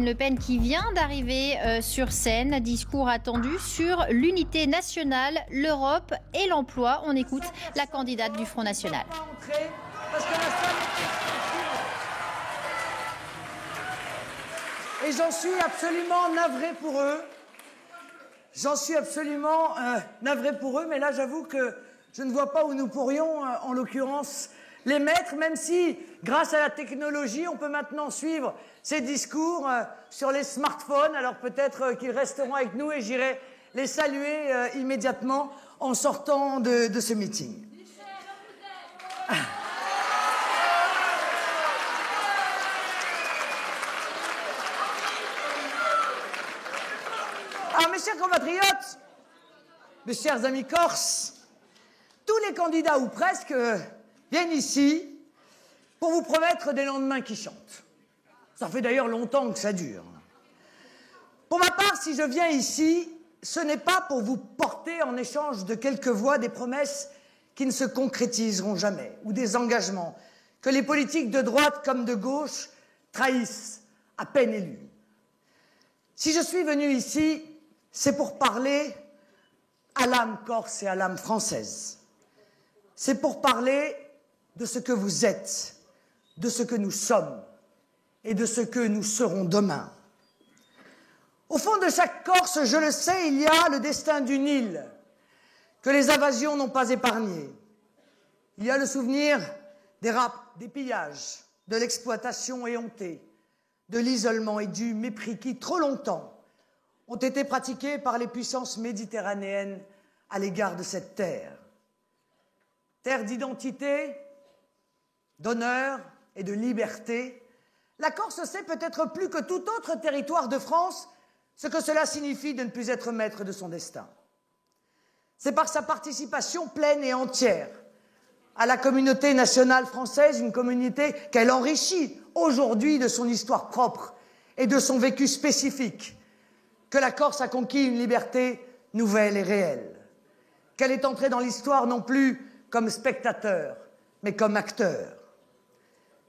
Le Pen qui vient d'arriver sur scène. Discours attendu sur l'unité nationale, l'Europe et l'emploi. On écoute la candidate du Front National. Et j'en suis absolument navré pour eux. J'en suis absolument navré pour eux, mais là j'avoue que je ne vois pas où nous pourrions, en l'occurrence, les mettre, même si, grâce à la technologie, on peut maintenant suivre ces discours sur les smartphones. Alors peut-être qu'ils resteront avec nous et j'irai les saluer immédiatement en sortant de ce meeting. Alors, mes chers compatriotes, mes chers amis corses, tous les candidats, ou presque, viennent ici pour vous promettre des lendemains qui chantent. Ça fait d'ailleurs longtemps que ça dure. Pour ma part, si je viens ici, ce n'est pas pour vous porter en échange de quelques voix des promesses qui ne se concrétiseront jamais, ou des engagements que les politiques de droite comme de gauche trahissent à peine élus. Si je suis venu ici, c'est pour parler à l'âme corse et à l'âme française. C'est pour parler de ce que vous êtes, de ce que nous sommes et de ce que nous serons demain. Au fond de chaque Corse, je le sais, il y a le destin d'une île que les invasions n'ont pas épargné. Il y a le souvenir des rapts, des pillages, de l'exploitation éhontée, de l'isolement et du mépris qui, trop longtemps, ont été pratiqués par les puissances méditerranéennes à l'égard de cette terre. Terre d'identité, d'honneur et de liberté, la Corse sait peut-être plus que tout autre territoire de France ce que cela signifie de ne plus être maître de son destin. C'est par sa participation pleine et entière à la communauté nationale française, une communauté qu'elle enrichit aujourd'hui de son histoire propre et de son vécu spécifique, que la Corse a conquis une liberté nouvelle et réelle, qu'elle est entrée dans l'histoire non plus comme spectateur, mais comme acteur.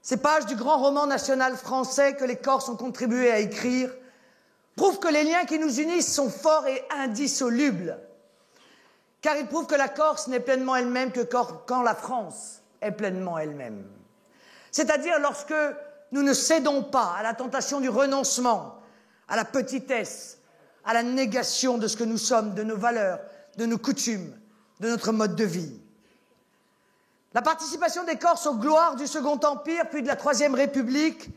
Ces pages du grand roman national français que les Corses ont contribué à écrire prouvent que les liens qui nous unissent sont forts et indissolubles, car ils prouvent que la Corse n'est pleinement elle-même que quand la France est pleinement elle-même. C'est-à-dire lorsque nous ne cédons pas à la tentation du renoncement, à la petitesse, à la négation de ce que nous sommes, de nos valeurs, de nos coutumes, de notre mode de vie. La participation des Corses aux gloires du Second Empire, puis de la Troisième République,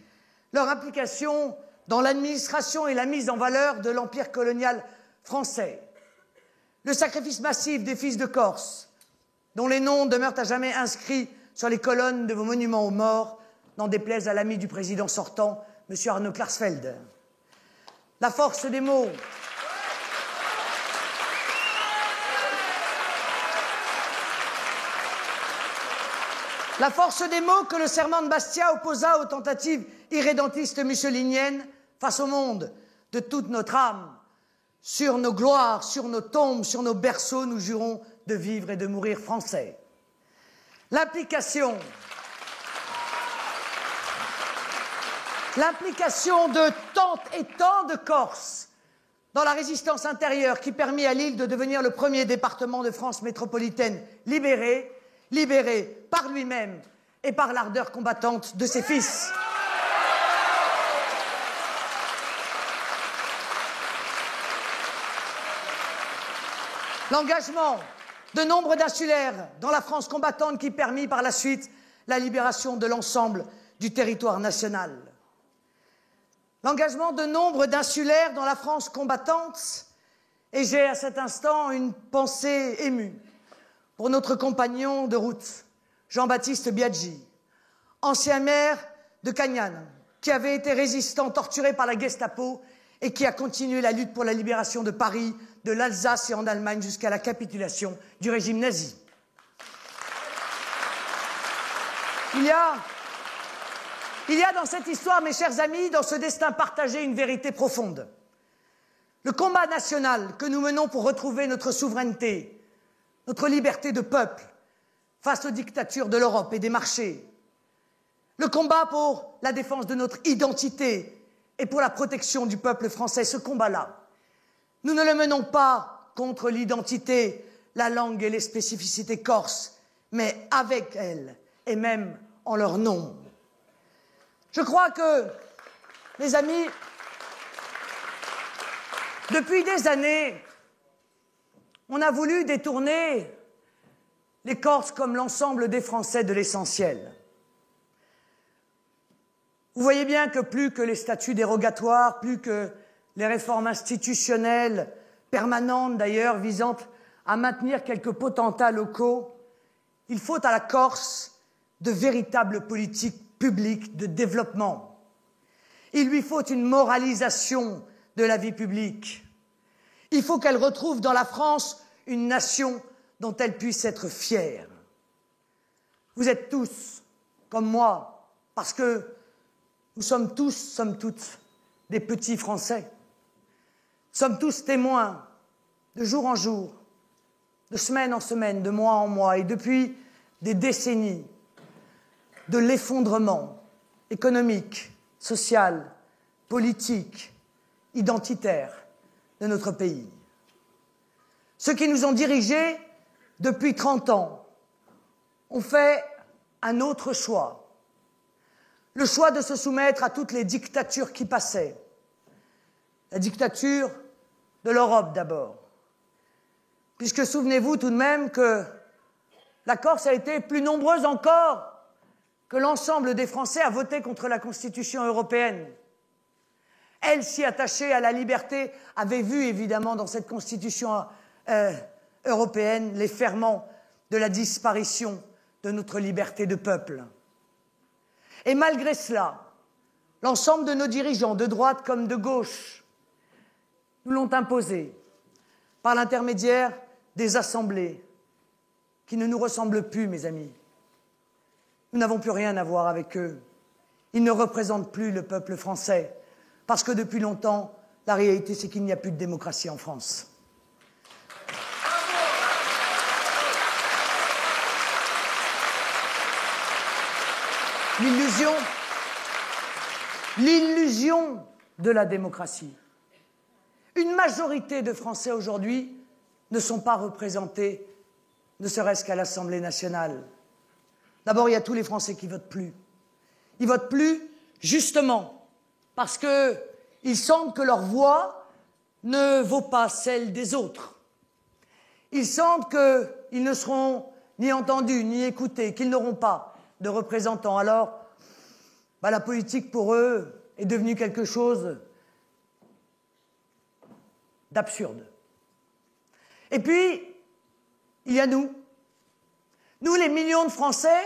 leur implication dans l'administration et la mise en valeur de l'empire colonial français, le sacrifice massif des fils de Corse, dont les noms demeurent à jamais inscrits sur les colonnes de vos monuments aux morts, n'en déplaise à l'ami du président sortant, M. Arnaud Klarsfeld. La force des mots. La force des mots que le serment de Bastia opposa aux tentatives irrédentistes mussoliniennes face au monde de toute notre âme. Sur nos gloires, sur nos tombes, sur nos berceaux, nous jurons de vivre et de mourir français. L'implication de tant et tant de Corses dans la résistance intérieure qui permit à l'île de devenir le premier département de France métropolitaine libéré par lui-même et par l'ardeur combattante de ses fils. L'engagement de nombre d'insulaires dans la France combattante qui permit par la suite la libération de l'ensemble du territoire national. L'engagement de nombre d'insulaires dans la France combattante, et j'ai à cet instant une pensée émue pour notre compagnon de route, Jean-Baptiste Biaggi, ancien maire de Cagnan, qui avait été résistant, torturé par la Gestapo et qui a continué la lutte pour la libération de Paris, de l'Alsace et en Allemagne jusqu'à la capitulation du régime nazi. Il y a dans cette histoire, mes chers amis, dans ce destin partagé, une vérité profonde. Le combat national que nous menons pour retrouver notre souveraineté, notre liberté de peuple face aux dictatures de l'Europe et des marchés. Le combat pour la défense de notre identité et pour la protection du peuple français. Ce combat-là, nous ne le menons pas contre l'identité, la langue et les spécificités corses, mais avec elles et même en leur nom. Je crois que, mes amis, depuis des années, on a voulu détourner les Corses comme l'ensemble des Français de l'essentiel. Vous voyez bien que plus que les statuts dérogatoires, plus que les réformes institutionnelles, permanentes d'ailleurs, visant à maintenir quelques potentats locaux, il faut à la Corse de véritables politiques publiques de développement. Il lui faut une moralisation de la vie publique. Il faut qu'elle retrouve dans la France une nation dont elle puisse être fière. Vous êtes tous, comme moi, parce que nous sommes tous, sommes toutes, des petits Français. Nous sommes tous témoins, de jour en jour, de semaine en semaine, de mois en mois, et depuis des décennies, de l'effondrement économique, social, politique, identitaire de notre pays. Ceux qui nous ont dirigés depuis 30 ans ont fait un autre choix. Le choix de se soumettre à toutes les dictatures qui passaient. La dictature de l'Europe d'abord. Puisque souvenez-vous tout de même que la Corse a été plus nombreuse encore que l'ensemble des Français à voter contre la Constitution européenne. Elle, si attachée à la liberté, avait vu évidemment dans cette Constitution européenne les ferments de la disparition de notre liberté de peuple. Et malgré cela, l'ensemble de nos dirigeants, de droite comme de gauche, nous l'ont imposé par l'intermédiaire des assemblées qui ne nous ressemblent plus, mes amis. Nous n'avons plus rien à voir avec eux. Ils ne représentent plus le peuple français, parce que depuis longtemps, la réalité, c'est qu'il n'y a plus de démocratie en France. L'illusion de la démocratie. Une majorité de Français aujourd'hui ne sont pas représentés, ne serait-ce qu'à l'Assemblée nationale. D'abord, il y a tous les Français qui votent plus. Ils votent plus, justement, parce qu'ils sentent que leur voix ne vaut pas celle des autres. Ils sentent qu'ils ne seront ni entendus, ni écoutés, qu'ils n'auront pas de représentants. Alors, la politique, pour eux, est devenue quelque chose d'absurde. Et puis, il y a nous. Nous, les millions de Français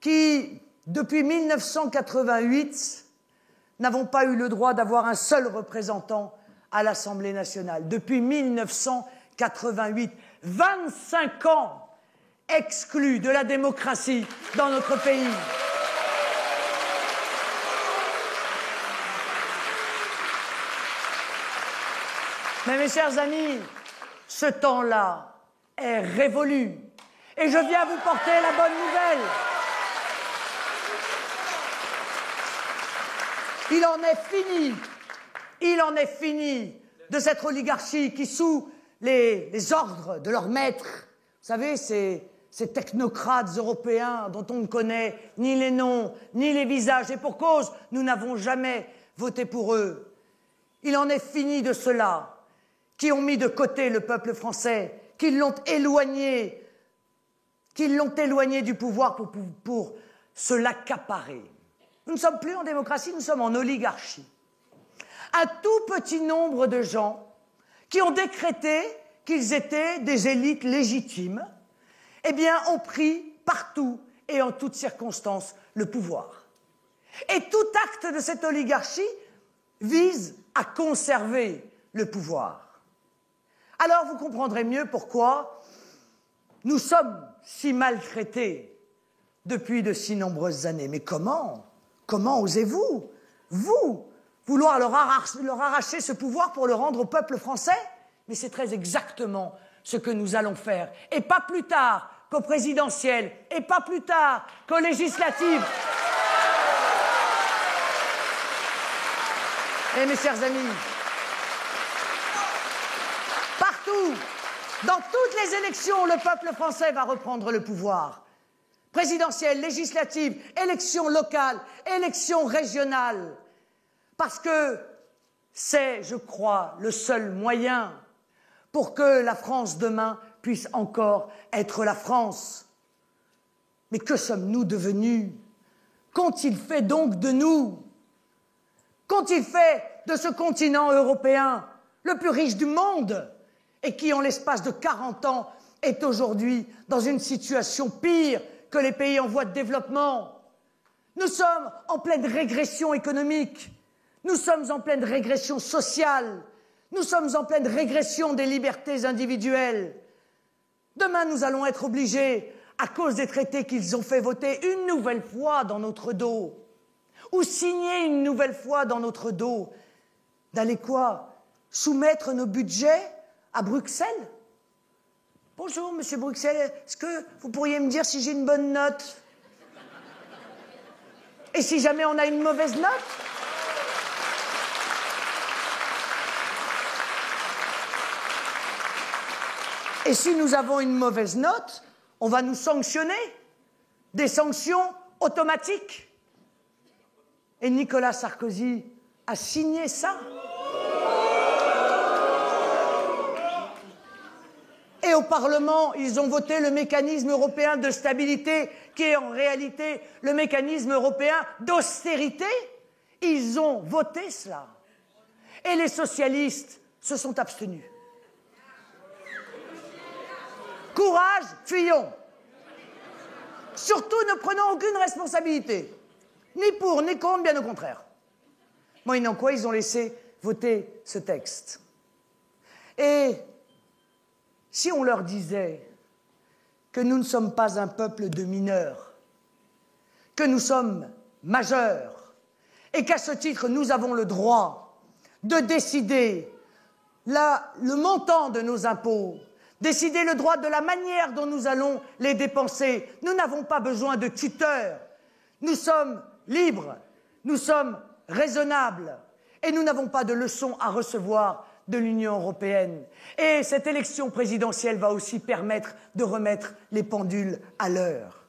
qui, depuis 1988, n'avons pas eu le droit d'avoir un seul représentant à l'Assemblée nationale. Depuis 1988, 25 ans exclus de la démocratie dans notre pays. Mais mes chers amis, ce temps-là est révolu. Et je viens vous porter la bonne nouvelle. Il en est fini de cette oligarchie qui, sous les ordres de leurs maîtres, vous savez, ces technocrates européens dont on ne connaît ni les noms, ni les visages, et pour cause, nous n'avons jamais voté pour eux. Il en est fini de ceux-là qui ont mis de côté le peuple français, qui l'ont éloigné du pouvoir pour se l'accaparer. Nous ne sommes plus en démocratie, nous sommes en oligarchie. Un tout petit nombre de gens qui ont décrété qu'ils étaient des élites légitimes, eh bien, ont pris partout et en toutes circonstances le pouvoir. Et tout acte de cette oligarchie vise à conserver le pouvoir. Alors vous comprendrez mieux pourquoi nous sommes si maltraités depuis de si nombreuses années. Mais comment osez-vous, vous, vouloir leur arracher ce pouvoir pour le rendre au peuple français? Mais c'est très exactement ce que nous allons faire. Et pas plus tard qu'aux présidentielles, et pas plus tard qu'aux législatives. Et mes chers amis, partout, dans toutes les élections, le peuple français va reprendre le pouvoir. Présidentielle, législative, élections locales, élections régionales. Parce que c'est, je crois, le seul moyen pour que la France demain puisse encore être la France. Mais que sommes-nous devenus? Qu'ont-ils fait donc de nous? Qu'ont-ils fait de ce continent européen, le plus riche du monde, et qui, en l'espace de 40 ans, est aujourd'hui dans une situation pire que les pays en voie de développement? Nous sommes en pleine régression économique, nous sommes en pleine régression sociale, nous sommes en pleine régression des libertés individuelles. Demain, nous allons être obligés, à cause des traités qu'ils ont fait voter une nouvelle fois dans notre dos, ou signer une nouvelle fois dans notre dos, d'aller quoi? Soumettre nos budgets à Bruxelles? Bonjour, monsieur Bruxelles, est-ce que vous pourriez me dire si j'ai une bonne note? Et si jamais on a une mauvaise note? Et si nous avons une mauvaise note, on va nous sanctionner. Des sanctions automatiques. Et Nicolas Sarkozy a signé ça. Et au Parlement, ils ont voté le mécanisme européen de stabilité, qui est en réalité le mécanisme européen d'austérité. Ils ont voté cela. Et les socialistes se sont abstenus. Courage, fuyons. Surtout ne prenons aucune responsabilité. Ni pour, ni contre, bien au contraire. Moyennant quoi, ils ont laissé voter ce texte. Et si on leur disait que nous ne sommes pas un peuple de mineurs, que nous sommes majeurs, et qu'à ce titre, nous avons le droit de décider le montant de nos impôts, décider le droit de la manière dont nous allons les dépenser. Nous n'avons pas besoin de tuteurs. Nous sommes libres, nous sommes raisonnables et nous n'avons pas de leçons à recevoir de l'Union européenne. Et cette élection présidentielle va aussi permettre de remettre les pendules à l'heure.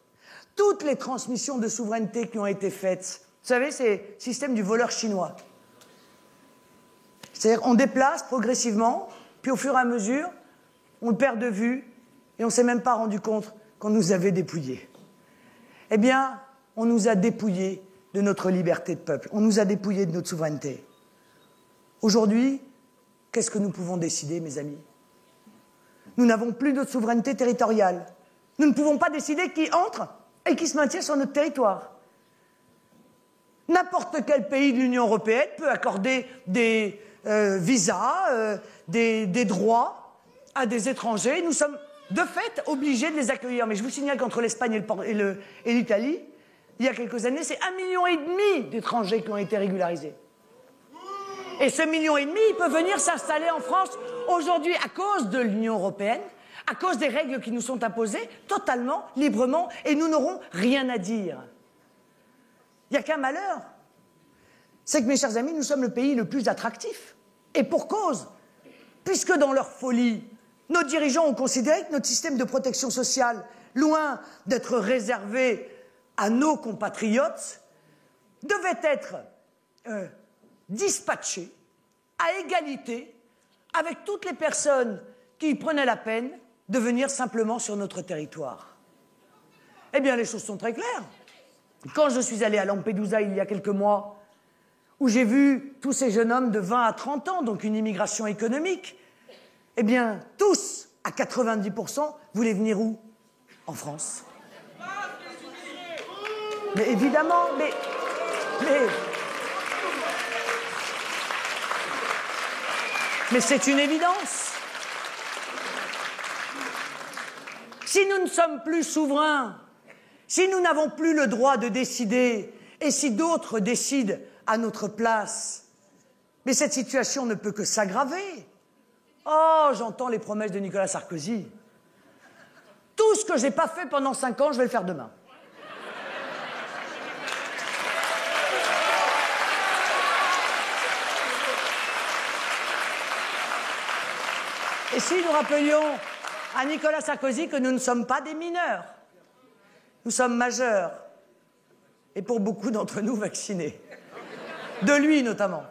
Toutes les transmissions de souveraineté qui ont été faites, vous savez, c'est le système du voleur chinois. C'est-à-dire qu'on déplace progressivement, puis au fur et à mesure, on le perd de vue et on ne s'est même pas rendu compte qu'on nous avait dépouillés. Eh bien, on nous a dépouillés de notre liberté de peuple. On nous a dépouillés de notre souveraineté. Aujourd'hui, qu'est-ce que nous pouvons décider, mes amis? Nous n'avons plus de souveraineté territoriale. Nous ne pouvons pas décider qui entre et qui se maintient sur notre territoire. N'importe quel pays de l'Union européenne peut accorder des visas, des droits à des étrangers. Nous sommes de fait obligés de les accueillir. Mais je vous signale qu'entre l'Espagne et l'Italie, il y a quelques années, c'est 1,5 million d'étrangers qui ont été régularisés. Et ce 1,5 million, il peut venir s'installer en France aujourd'hui à cause de l'Union européenne, à cause des règles qui nous sont imposées, totalement, librement, et nous n'aurons rien à dire. Il n'y a qu'un malheur. C'est que, mes chers amis, nous sommes le pays le plus attractif. Et pour cause. Puisque dans leur folie, nos dirigeants ont considéré que notre système de protection sociale, loin d'être réservé à nos compatriotes, devait être dispatché à égalité avec toutes les personnes qui prenaient la peine de venir simplement sur notre territoire. Eh bien, les choses sont très claires. Quand je suis allé à Lampedusa il y a quelques mois, où j'ai vu tous ces jeunes hommes de 20 à 30 ans, donc une immigration économique, eh bien, tous, à 90%, voulaient venir où? En France. Mais évidemment, mais c'est une évidence. Si nous ne sommes plus souverains, si nous n'avons plus le droit de décider, et si d'autres décident à notre place, mais cette situation ne peut que s'aggraver. Oh, j'entends les promesses de Nicolas Sarkozy. Tout ce que je n'ai pas fait pendant 5 ans, je vais le faire demain. Et si nous rappelions à Nicolas Sarkozy que nous ne sommes pas des mineurs, nous sommes majeurs, et pour beaucoup d'entre nous vaccinés, de lui notamment,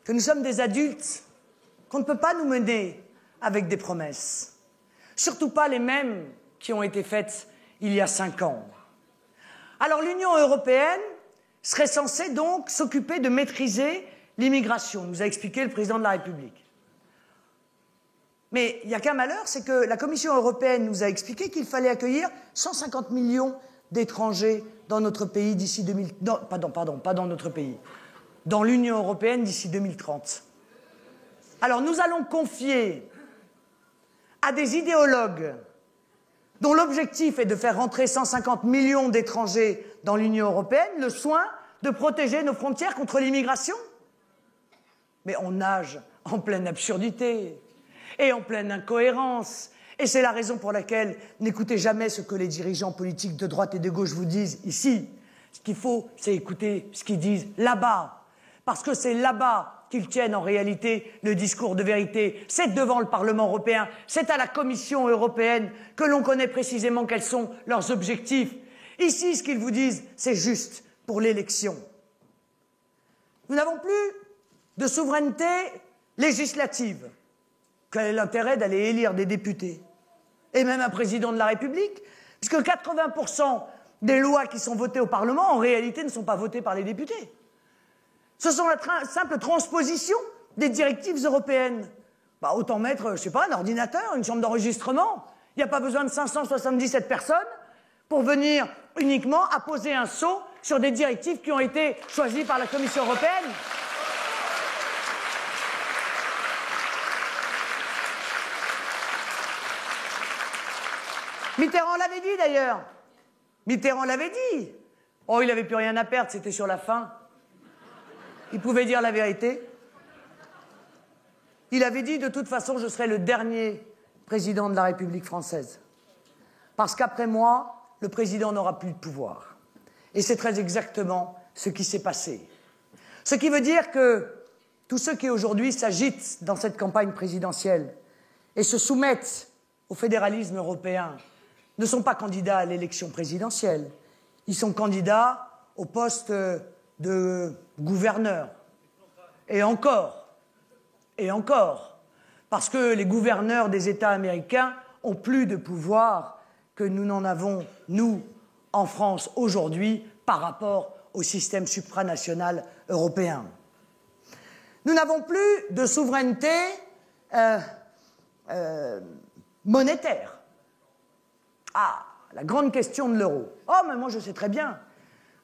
que nous sommes des adultes, qu'on ne peut pas nous mener avec des promesses, surtout pas les mêmes qui ont été faites il y a 5 ans. Alors l'Union européenne serait censée donc s'occuper de maîtriser l'immigration, nous a expliqué le président de la République. Mais il n'y a qu'un malheur, c'est que la Commission européenne nous a expliqué qu'il fallait accueillir 150 millions d'étrangers dans notre pays d'ici 2000... Non, pardon, pas dans notre pays. Dans l'Union européenne d'ici 2030. Alors nous allons confier à des idéologues dont l'objectif est de faire rentrer 150 millions d'étrangers dans l'Union européenne le soin de protéger nos frontières contre l'immigration. Mais on nage en pleine absurdité et en pleine incohérence. Et c'est la raison pour laquelle n'écoutez jamais ce que les dirigeants politiques de droite et de gauche vous disent ici. Ce qu'il faut, c'est écouter ce qu'ils disent là-bas. Parce que c'est là-bas qu'ils tiennent en réalité le discours de vérité. C'est devant le Parlement européen, c'est à la Commission européenne que l'on connaît précisément quels sont leurs objectifs. Ici, ce qu'ils vous disent, c'est juste pour l'élection. Nous n'avons plus de souveraineté législative. Quel est l'intérêt d'aller élire des députés et même un président de la République, puisque 80% des lois qui sont votées au Parlement, en réalité, ne sont pas votées par les députés. Ce sont la simple transposition des directives européennes. Bah, autant mettre, je sais pas, un ordinateur, une chambre d'enregistrement. Il n'y a pas besoin de 577 personnes pour venir uniquement apposer un sceau sur des directives qui ont été choisies par la Commission européenne. Mitterrand l'avait dit d'ailleurs. Mitterrand l'avait dit. Oh, il n'avait plus rien à perdre, c'était sur la fin. Il pouvait dire la vérité. Il avait dit, de toute façon, je serai le dernier président de la République française. Parce qu'après moi, le président n'aura plus de pouvoir. Et c'est très exactement ce qui s'est passé. Ce qui veut dire que tous ceux qui aujourd'hui s'agitent dans cette campagne présidentielle et se soumettent au fédéralisme européen ne sont pas candidats à l'élection présidentielle. Ils sont candidats au poste de gouverneur. Et encore, parce que les gouverneurs des États américains ont plus de pouvoir que nous n'en avons, nous, en France, aujourd'hui, par rapport au système supranational européen. Nous n'avons plus de souveraineté monétaire. Ah, la grande question de l'euro. Oh, mais moi je sais très bien.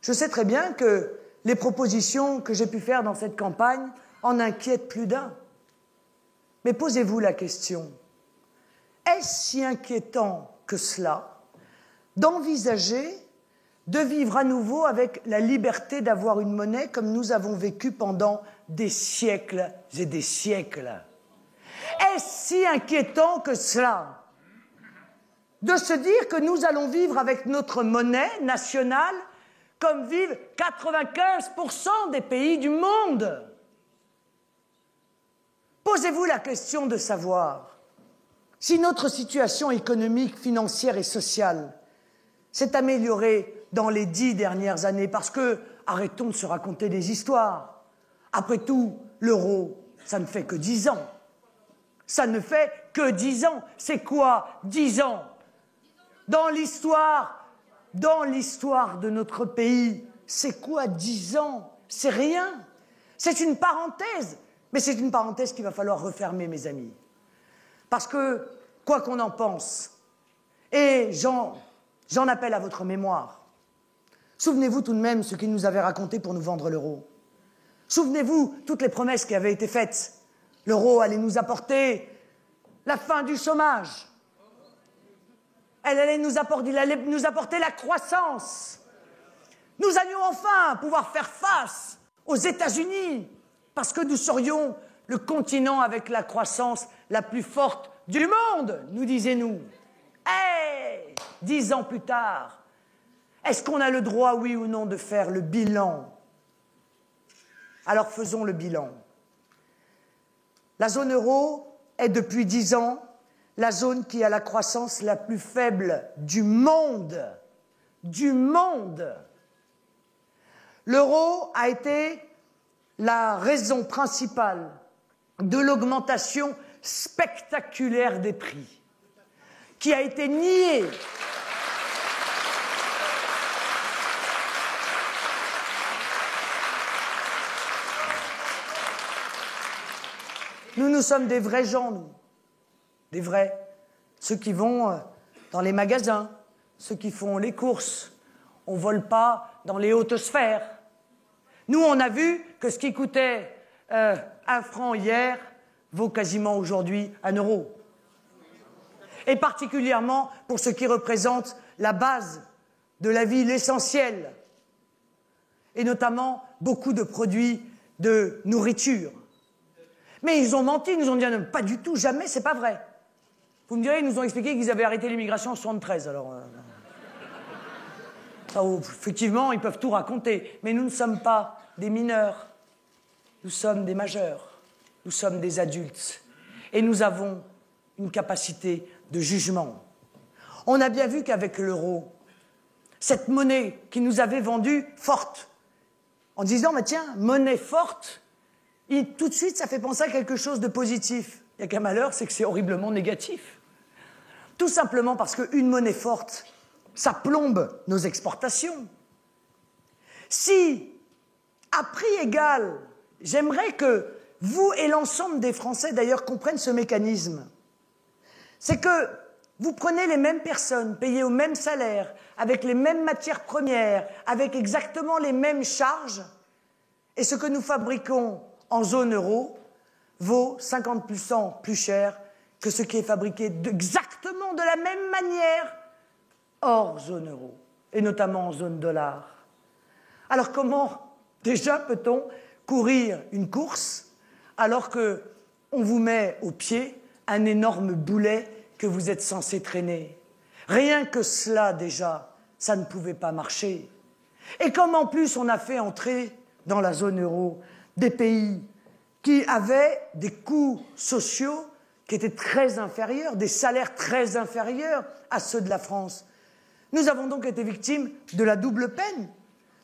Je sais très bien que les propositions que j'ai pu faire dans cette campagne en inquiètent plus d'un. Mais posez-vous la question. Est-ce si inquiétant que cela d'envisager de vivre à nouveau avec la liberté d'avoir une monnaie comme nous avons vécu pendant des siècles et des siècles? Est-ce si inquiétant que cela de se dire que nous allons vivre avec notre monnaie nationale comme vivent 95% des pays du monde? Posez-vous la question de savoir si notre situation économique, financière et sociale s'est améliorée dans les 10 dernières années, parce que, arrêtons de se raconter des histoires. Après tout, l'euro, ça ne fait que 10 ans. Ça ne fait que 10 ans. C'est quoi 10 ans? Dans l'histoire de notre pays, c'est quoi 10 ans? C'est rien. C'est une parenthèse. Mais c'est une parenthèse qu'il va falloir refermer, mes amis. Parce que, quoi qu'on en pense, et j'en appelle à votre mémoire, souvenez-vous tout de même ce qu'ils nous avaient raconté pour nous vendre l'euro. Souvenez-vous toutes les promesses qui avaient été faites. L'euro allait nous apporter la fin du chômage. Il allait nous apporter la croissance. Nous allions enfin pouvoir faire face aux États-Unis, parce que nous serions le continent avec la croissance la plus forte du monde, nous disiez-nous. Hey, 10 ans plus tard, est-ce qu'on a le droit, oui ou non, de faire le bilan? Alors faisons le bilan. La zone euro est depuis 10 ans la zone qui a la croissance la plus faible du monde. Du monde. L'euro a été la raison principale de l'augmentation spectaculaire des prix, qui a été niée. Nous sommes des vrais gens, nous. Des vrais. Ceux qui vont dans les magasins, ceux qui font les courses. On ne vole pas dans les hautes sphères. Nous, on a vu que ce qui coûtait 1 franc hier vaut quasiment aujourd'hui 1 euro. Et particulièrement pour ce qui représente la base de la vie, l'essentiel. Et notamment beaucoup de produits de nourriture. Mais ils ont menti, ils nous ont dit non, pas du tout, jamais, c'est pas vrai. Vous me direz, ils nous ont expliqué qu'ils avaient arrêté l'immigration en 1973, alors... effectivement, ils peuvent tout raconter, mais nous ne sommes pas des mineurs, nous sommes des majeurs, nous sommes des adultes, et nous avons une capacité de jugement. On a bien vu qu'avec l'euro, cette monnaie qui nous avait vendue forte, en disant, mais tiens, monnaie forte, et tout de suite, ça fait penser à quelque chose de positif. Il n'y a qu'un malheur, c'est que c'est horriblement négatif. Tout simplement parce qu'une monnaie forte, ça plombe nos exportations. Si, à prix égal, j'aimerais que vous et l'ensemble des Français, d'ailleurs, comprennent ce mécanisme, c'est que vous prenez les mêmes personnes, payées au même salaire, avec les mêmes matières premières, avec exactement les mêmes charges, et ce que nous fabriquons en zone euro vaut 50% plus cher que ce qui est fabriqué exactement de la même manière hors zone euro, et notamment en zone dollar. Alors comment déjà peut-on courir une course alors qu'on vous met au pied un énorme boulet que vous êtes censé traîner? Rien que cela déjà, ça ne pouvait pas marcher. Et comme en plus on a fait entrer dans la zone euro des pays qui avaient des coûts sociaux qui étaient très inférieurs, des salaires très inférieurs à ceux de la France. Nous avons donc été victimes de la double peine.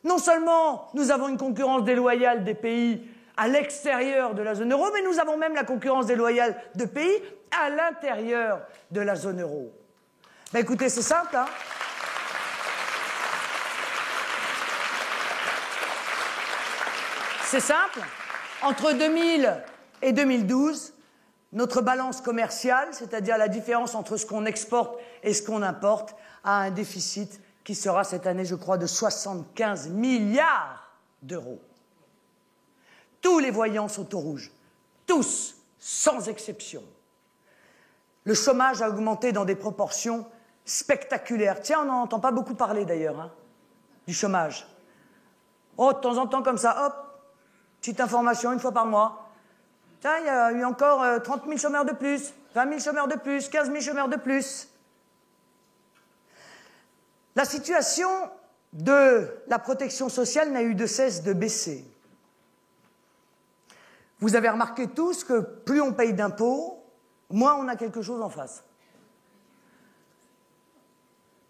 Non seulement nous avons une concurrence déloyale des pays à l'extérieur de la zone euro, mais nous avons même la concurrence déloyale de pays à l'intérieur de la zone euro. Ben écoutez, c'est simple, hein ? C'est simple. Entre 2000 et 2012, notre balance commerciale, c'est-à-dire la différence entre ce qu'on exporte et ce qu'on importe, a un déficit qui sera cette année, je crois, de 75 milliards d'euros. Tous les voyants sont au rouge. Tous, sans exception. Le chômage a augmenté dans des proportions spectaculaires. Tiens, on n'en entend pas beaucoup parler d'ailleurs, hein, du chômage. Oh, de temps en temps, comme ça, hop, petite information, une fois par mois. Tiens, il y a eu encore 30 000 chômeurs de plus, 20 000 chômeurs de plus, 15 000 chômeurs de plus. La situation de la protection sociale n'a eu de cesse de baisser. Vous avez remarqué tous que plus on paye d'impôts, moins on a quelque chose en face.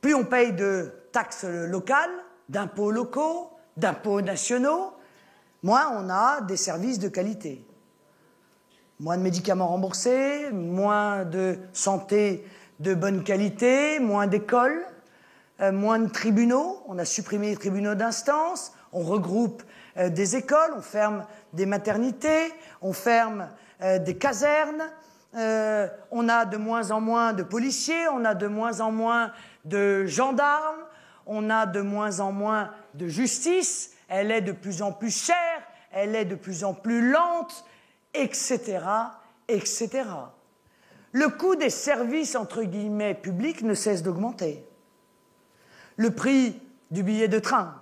Plus on paye de taxes locales, d'impôts locaux, d'impôts nationaux, moins on a des services de qualité. Moins de médicaments remboursés, moins de santé de bonne qualité, moins d'écoles, moins de tribunaux. On a supprimé les tribunaux d'instance, on regroupe des écoles, on ferme des maternités, on ferme des casernes, on a de moins en moins de policiers, on a de moins en moins de gendarmes, on a de moins en moins de justice, elle est de plus en plus chère, elle est de plus en plus lente, etc., etc. Le coût des services, entre guillemets, publics ne cesse d'augmenter. Le prix du billet de train,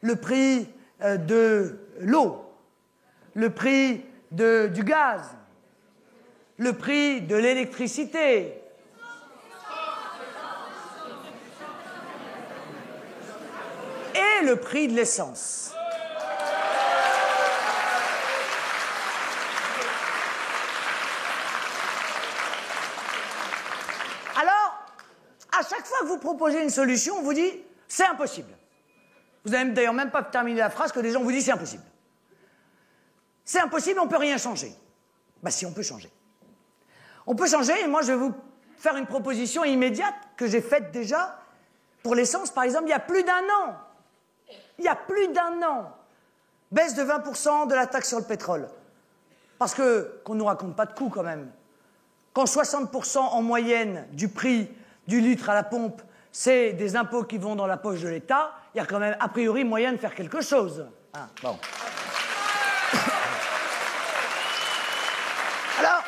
le prix de l'eau, le prix du gaz, le prix de l'électricité. Et le prix de l'essence. fois que vous proposez une solution, on vous dit « c'est impossible ». Vous n'avez d'ailleurs même pas terminé la phrase que des gens vous disent « c'est impossible ». C'est impossible, on ne peut rien changer. Ben si, on peut changer. On peut changer, et moi je vais vous faire une proposition immédiate que j'ai faite déjà pour l'essence, par exemple, il y a plus d'un an. Il y a plus d'un an. Baisse de 20% de la taxe sur le pétrole. Parce qu'on ne nous raconte pas de coûts quand même. Quand 60% en moyenne du prix du litre à la pompe, c'est des impôts qui vont dans la poche de l'État, il y a quand même a priori moyen de faire quelque chose. Ah, bon. Alors,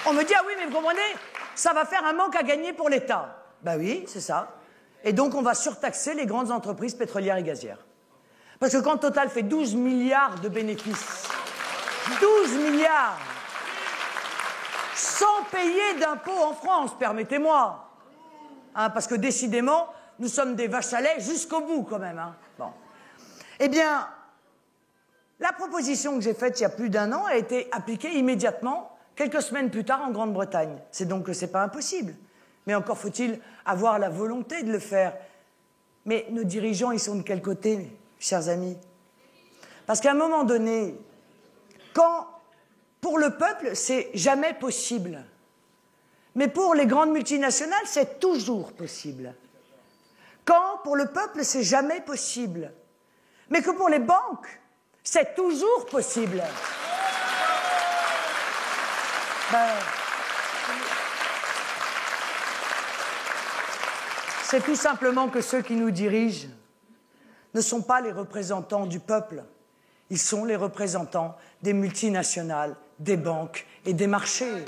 on me dit, ah oui, mais vous comprenez, ça va faire un manque à gagner pour l'État. Ben oui, c'est ça. Et donc on va surtaxer les grandes entreprises pétrolières et gazières. Parce que quand Total fait 12 milliards de bénéfices, 12 milliards, sans payer d'impôts en France, permettez-moi. Hein, parce que décidément, nous sommes des vaches à lait jusqu'au bout quand même. Hein. Bon. Eh bien, la proposition que j'ai faite il y a plus d'un an a été appliquée immédiatement, quelques semaines plus tard en Grande-Bretagne. C'est donc que ce n'est pas impossible. Mais encore faut-il avoir la volonté de le faire. Mais nos dirigeants, ils sont de quel côté, chers amis? Parce qu'à un moment donné, quand, pour le peuple, c'est jamais possible. Mais pour les grandes multinationales, c'est toujours possible. Quand, pour le peuple, c'est jamais possible. Mais que pour les banques, c'est toujours possible. Ben, c'est tout simplement que ceux qui nous dirigent ne sont pas les représentants du peuple. Ils sont les représentants des multinationales, des banques et des marchés.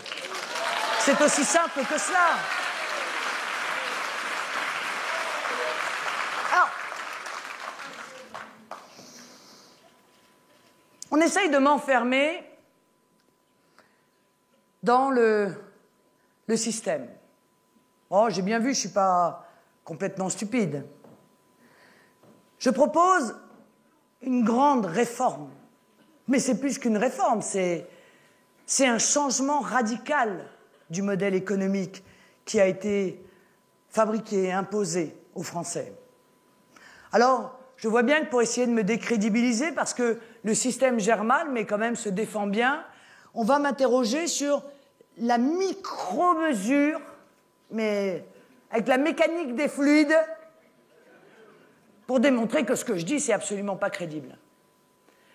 C'est aussi simple que cela. Alors, on essaye de m'enfermer dans le système. Oh, j'ai bien vu, je ne suis pas complètement stupide. Je propose une grande réforme. Mais c'est plus qu'une réforme, c'est un changement radical du modèle économique qui a été fabriqué, imposé aux Français. Alors, je vois bien que pour essayer de me décrédibiliser, parce que le système gère mal, mais quand même se défend bien, on va m'interroger sur la micro-mesure, mais avec la mécanique des fluides, pour démontrer que ce que je dis, c'est absolument pas crédible.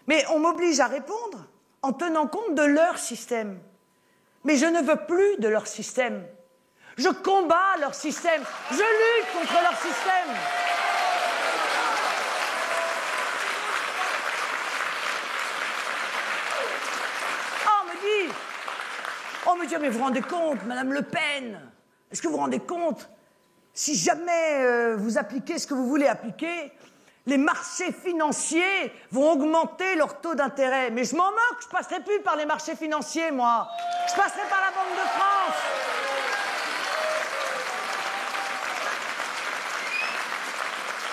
Mais on m'oblige à répondre en tenant compte de leur système. Mais je ne veux plus de leur système. Je combats leur système. Je lutte contre leur système. On me dit, mais vous vous rendez compte, Madame Le Pen, est-ce que vous vous rendez compte, si jamais vous appliquez ce que vous voulez appliquer, les marchés financiers vont augmenter leur taux d'intérêt. Mais je m'en moque, je ne passerai plus par les marchés financiers, moi. Je passerai par la Banque de France.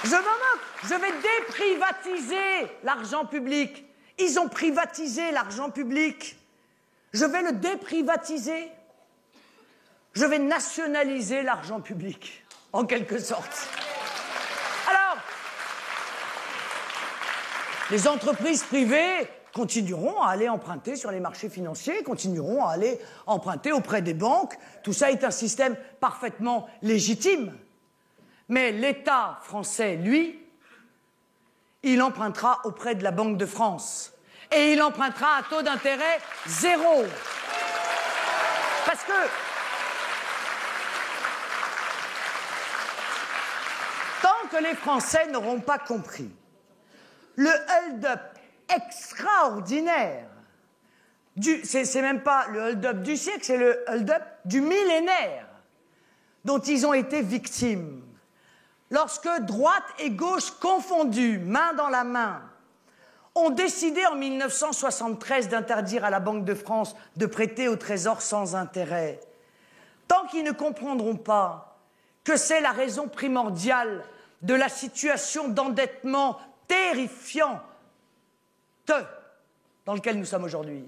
Je m'en moque. Je vais déprivatiser l'argent public. Ils ont privatisé l'argent public. Je vais le déprivatiser. Je vais nationaliser l'argent public, en quelque sorte. Alors, les entreprises privées continueront à aller emprunter sur les marchés financiers, continueront à aller emprunter auprès des banques. Tout ça est un système parfaitement légitime. Mais l'État français, lui, il empruntera auprès de la Banque de France. Et il empruntera à taux d'intérêt 0. Parce que tant que les Français n'auront pas compris le hold-up extraordinaire, c'est même pas le hold-up du siècle, c'est le hold-up du millénaire dont ils ont été victimes. Lorsque droite et gauche confondues, main dans la main, ont décidé en 1973 d'interdire à la Banque de France de prêter au Trésor sans intérêt. Tant qu'ils ne comprendront pas que c'est la raison primordiale de la situation d'endettement terrifiante dans laquelle nous sommes aujourd'hui,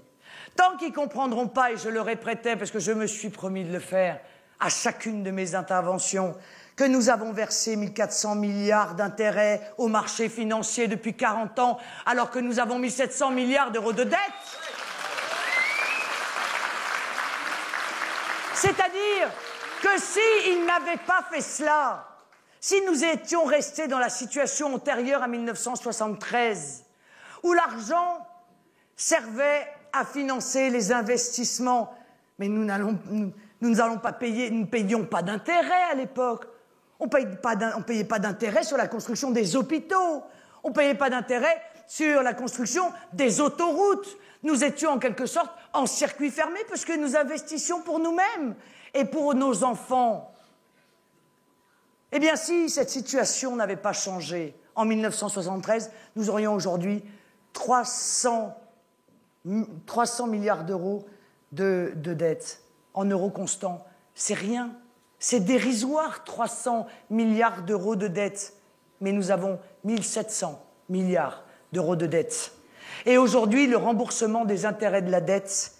tant qu'ils ne comprendront pas, et je le répétais parce que je me suis promis de le faire, à chacune de mes interventions que nous avons versé 1400 milliards d'intérêts au marché financier depuis 40 ans, alors que nous avons mis 700 milliards d'euros de dette. C'est-à-dire que s'ils n'avaient pas fait cela, si nous étions restés dans la situation antérieure à 1973, où l'argent servait à financer les investissements, mais nous n'allons pas payer, nous ne payions pas d'intérêt à l'époque. On ne payait pas d'intérêt sur la construction des hôpitaux. On ne payait pas d'intérêt sur la construction des autoroutes. Nous étions en quelque sorte en circuit fermé parce que nous investissions pour nous-mêmes et pour nos enfants. Eh bien, si cette situation n'avait pas changé en 1973, nous aurions aujourd'hui 300 milliards d'euros de dette en euros constants. C'est rien. C'est dérisoire, 300 milliards d'euros de dette. Mais nous avons 1700 milliards d'euros de dette. Et aujourd'hui, le remboursement des intérêts de la dette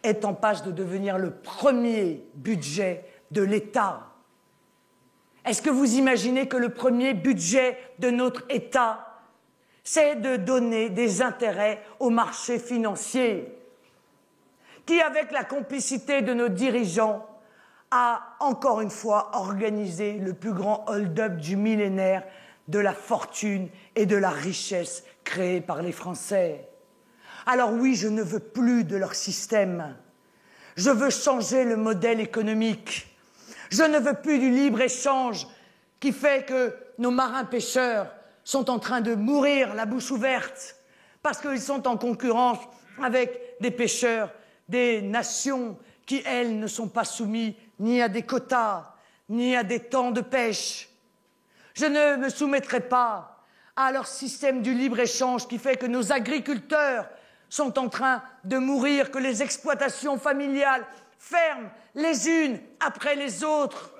est en passe de devenir le premier budget de l'État. Est-ce que vous imaginez que le premier budget de notre État, c'est de donner des intérêts au marché financier, qui, avec la complicité de nos dirigeants, a encore une fois organisé le plus grand hold-up du millénaire de la fortune et de la richesse créée par les Français. Alors oui, je ne veux plus de leur système. Je veux changer le modèle économique. Je ne veux plus du libre-échange qui fait que nos marins-pêcheurs sont en train de mourir la bouche ouverte parce qu'ils sont en concurrence avec des pêcheurs des nations qui, elles, ne sont pas soumises ni à des quotas, ni à des temps de pêche. Je ne me soumettrai pas à leur système du libre-échange qui fait que nos agriculteurs sont en train de mourir, que les exploitations familiales ferment les unes après les autres.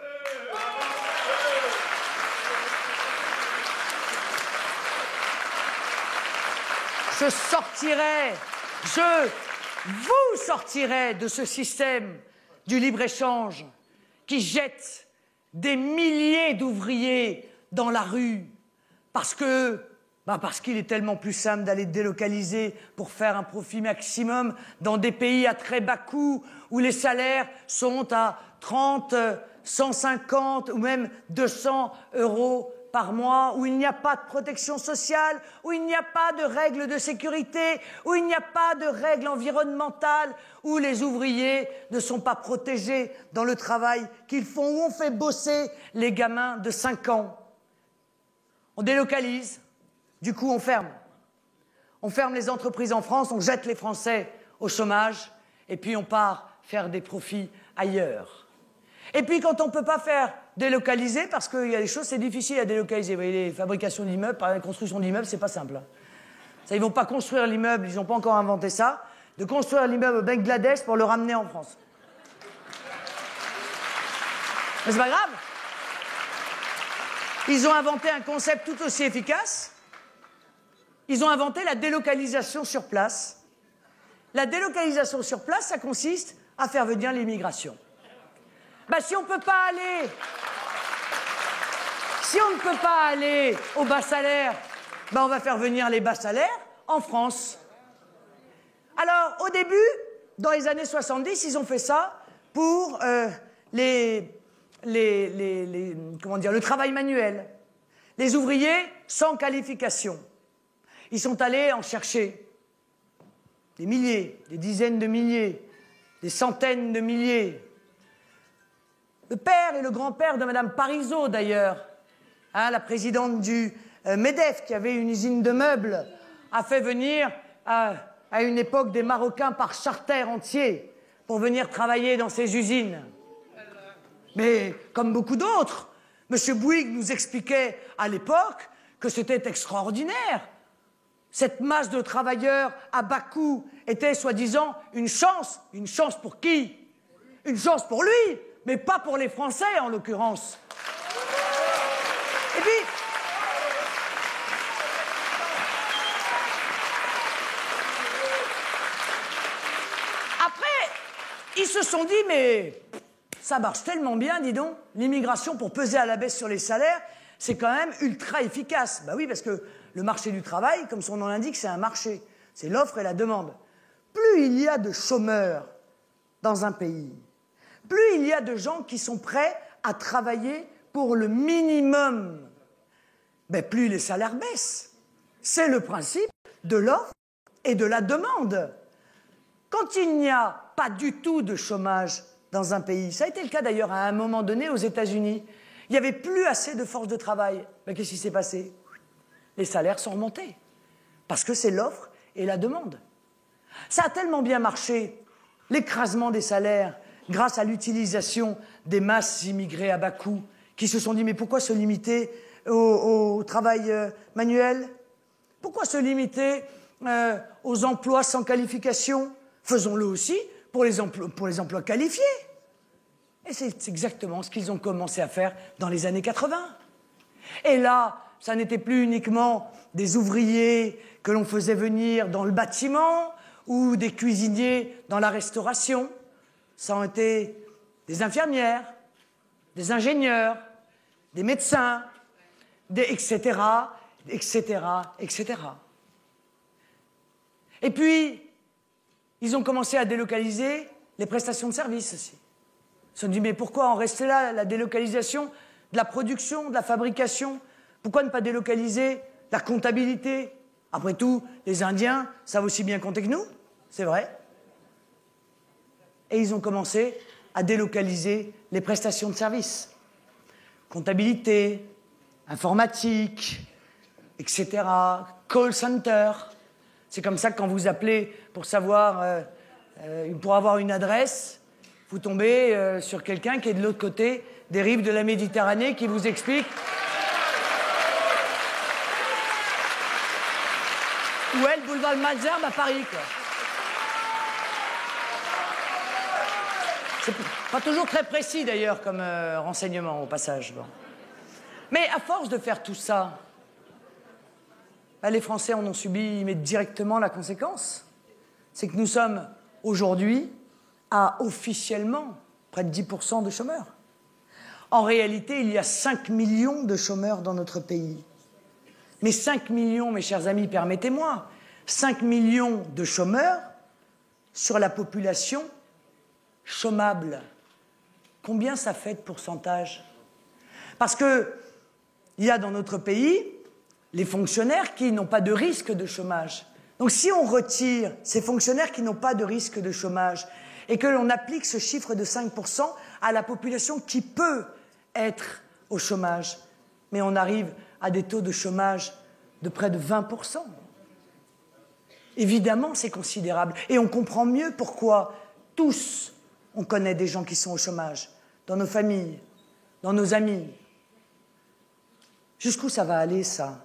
Vous sortirez de ce système du libre-échange qui jette des milliers d'ouvriers dans la rue parce qu'il est tellement plus simple d'aller délocaliser pour faire un profit maximum dans des pays à très bas coût où les salaires sont à 30, 150 ou même 200 euros par mois, où il n'y a pas de protection sociale, où il n'y a pas de règles de sécurité, où il n'y a pas de règles environnementales, où les ouvriers ne sont pas protégés dans le travail qu'ils font, où on fait bosser les gamins de 5 ans. On délocalise, du coup on ferme. On ferme les entreprises en France, on jette les Français au chômage, et puis on part faire des profits ailleurs. Et puis quand on ne peut pas faire délocaliser, parce qu'il y a des choses, c'est difficile à délocaliser. Vous voyez, les fabrications d'immeubles, par exemple, la construction d'immeubles, c'est pas simple. Ça, ils ne vont pas construire l'immeuble, ils n'ont pas encore inventé ça, de construire l'immeuble au Bangladesh pour le ramener en France. Mais c'est pas grave. Ils ont inventé un concept tout aussi efficace. Ils ont inventé la délocalisation sur place. La délocalisation sur place, ça consiste à faire venir l'immigration. Si on ne peut pas aller au bas salaire, on va faire venir les bas salaires en France. Alors, au début, dans les années 70, ils ont fait ça pour le travail manuel. Les ouvriers sans qualification. Ils sont allés en chercher des milliers, des dizaines de milliers, des centaines de milliers. Le père et le grand-père de Madame Parizeau, d'ailleurs, la présidente du MEDEF, qui avait une usine de meubles, a fait venir à une époque des Marocains par charter entier pour venir travailler dans ces usines. Mais comme beaucoup d'autres, M. Bouygues nous expliquait à l'époque que c'était extraordinaire. Cette masse de travailleurs à bas coût était soi-disant une chance. Une chance pour qui? Une chance pour lui, mais pas pour les Français en l'occurrence. Et puis, après, ils se sont dit, mais ça marche tellement bien, dis donc, l'immigration pour peser à la baisse sur les salaires, c'est quand même ultra efficace. Bah oui, parce que le marché du travail, comme son nom l'indique, c'est un marché. C'est l'offre et la demande. Plus il y a de chômeurs dans un pays, plus il y a de gens qui sont prêts à travailler pour le minimum, ben plus les salaires baissent. C'est le principe de l'offre et de la demande. Quand il n'y a pas du tout de chômage dans un pays, ça a été le cas d'ailleurs à un moment donné aux États-Unis, il n'y avait plus assez de force de travail. Ben, qu'est-ce qui s'est passé? Les salaires sont remontés. Parce que c'est l'offre et la demande. Ça a tellement bien marché, l'écrasement des salaires, grâce à l'utilisation des masses immigrées à bas coût, qui se sont dit, mais pourquoi se limiter au travail manuel? Pourquoi se limiter aux emplois sans qualification? Faisons-le aussi pour les emplois qualifiés. Et c'est exactement ce qu'ils ont commencé à faire dans les années 80. Et là, ça n'était plus uniquement des ouvriers que l'on faisait venir dans le bâtiment ou des cuisiniers dans la restauration. Ça ont été des infirmières, des ingénieurs, des médecins, etc., etc., etc. Et puis, ils ont commencé à délocaliser les prestations de services aussi. Ils se sont dit, mais pourquoi en rester là, la délocalisation de la production, de la fabrication? Pourquoi ne pas délocaliser la comptabilité? Après tout, les Indiens savent aussi bien compter que nous, c'est vrai. Et ils ont commencé à délocaliser les prestations de services. Comptabilité, informatique, etc., call center. C'est comme ça que quand vous appelez pour savoir, pour avoir une adresse, vous tombez sur quelqu'un qui est de l'autre côté des rives de la Méditerranée qui vous explique où est le boulevard Malesherbes à Paris, quoi. C'est pas toujours très précis d'ailleurs comme renseignement au passage. Bon. Mais à force de faire tout ça, ben, les Français en ont subi mais directement la conséquence. C'est que nous sommes aujourd'hui à officiellement près de 10% de chômeurs. En réalité, il y a 5 millions de chômeurs dans notre pays. Mais 5 millions, mes chers amis, permettez-moi, 5 millions de chômeurs sur la population chômable. Combien ça fait de pourcentage? Parce qu'il y a dans notre pays les fonctionnaires qui n'ont pas de risque de chômage. Donc si on retire ces fonctionnaires qui n'ont pas de risque de chômage et que l'on applique ce chiffre de 5% à la population qui peut être au chômage, mais on arrive à des taux de chômage de près de 20%. Évidemment, c'est considérable. Et on comprend mieux pourquoi tous, on connaît des gens qui sont au chômage, dans nos familles, dans nos amis. Jusqu'où ça va aller, ça?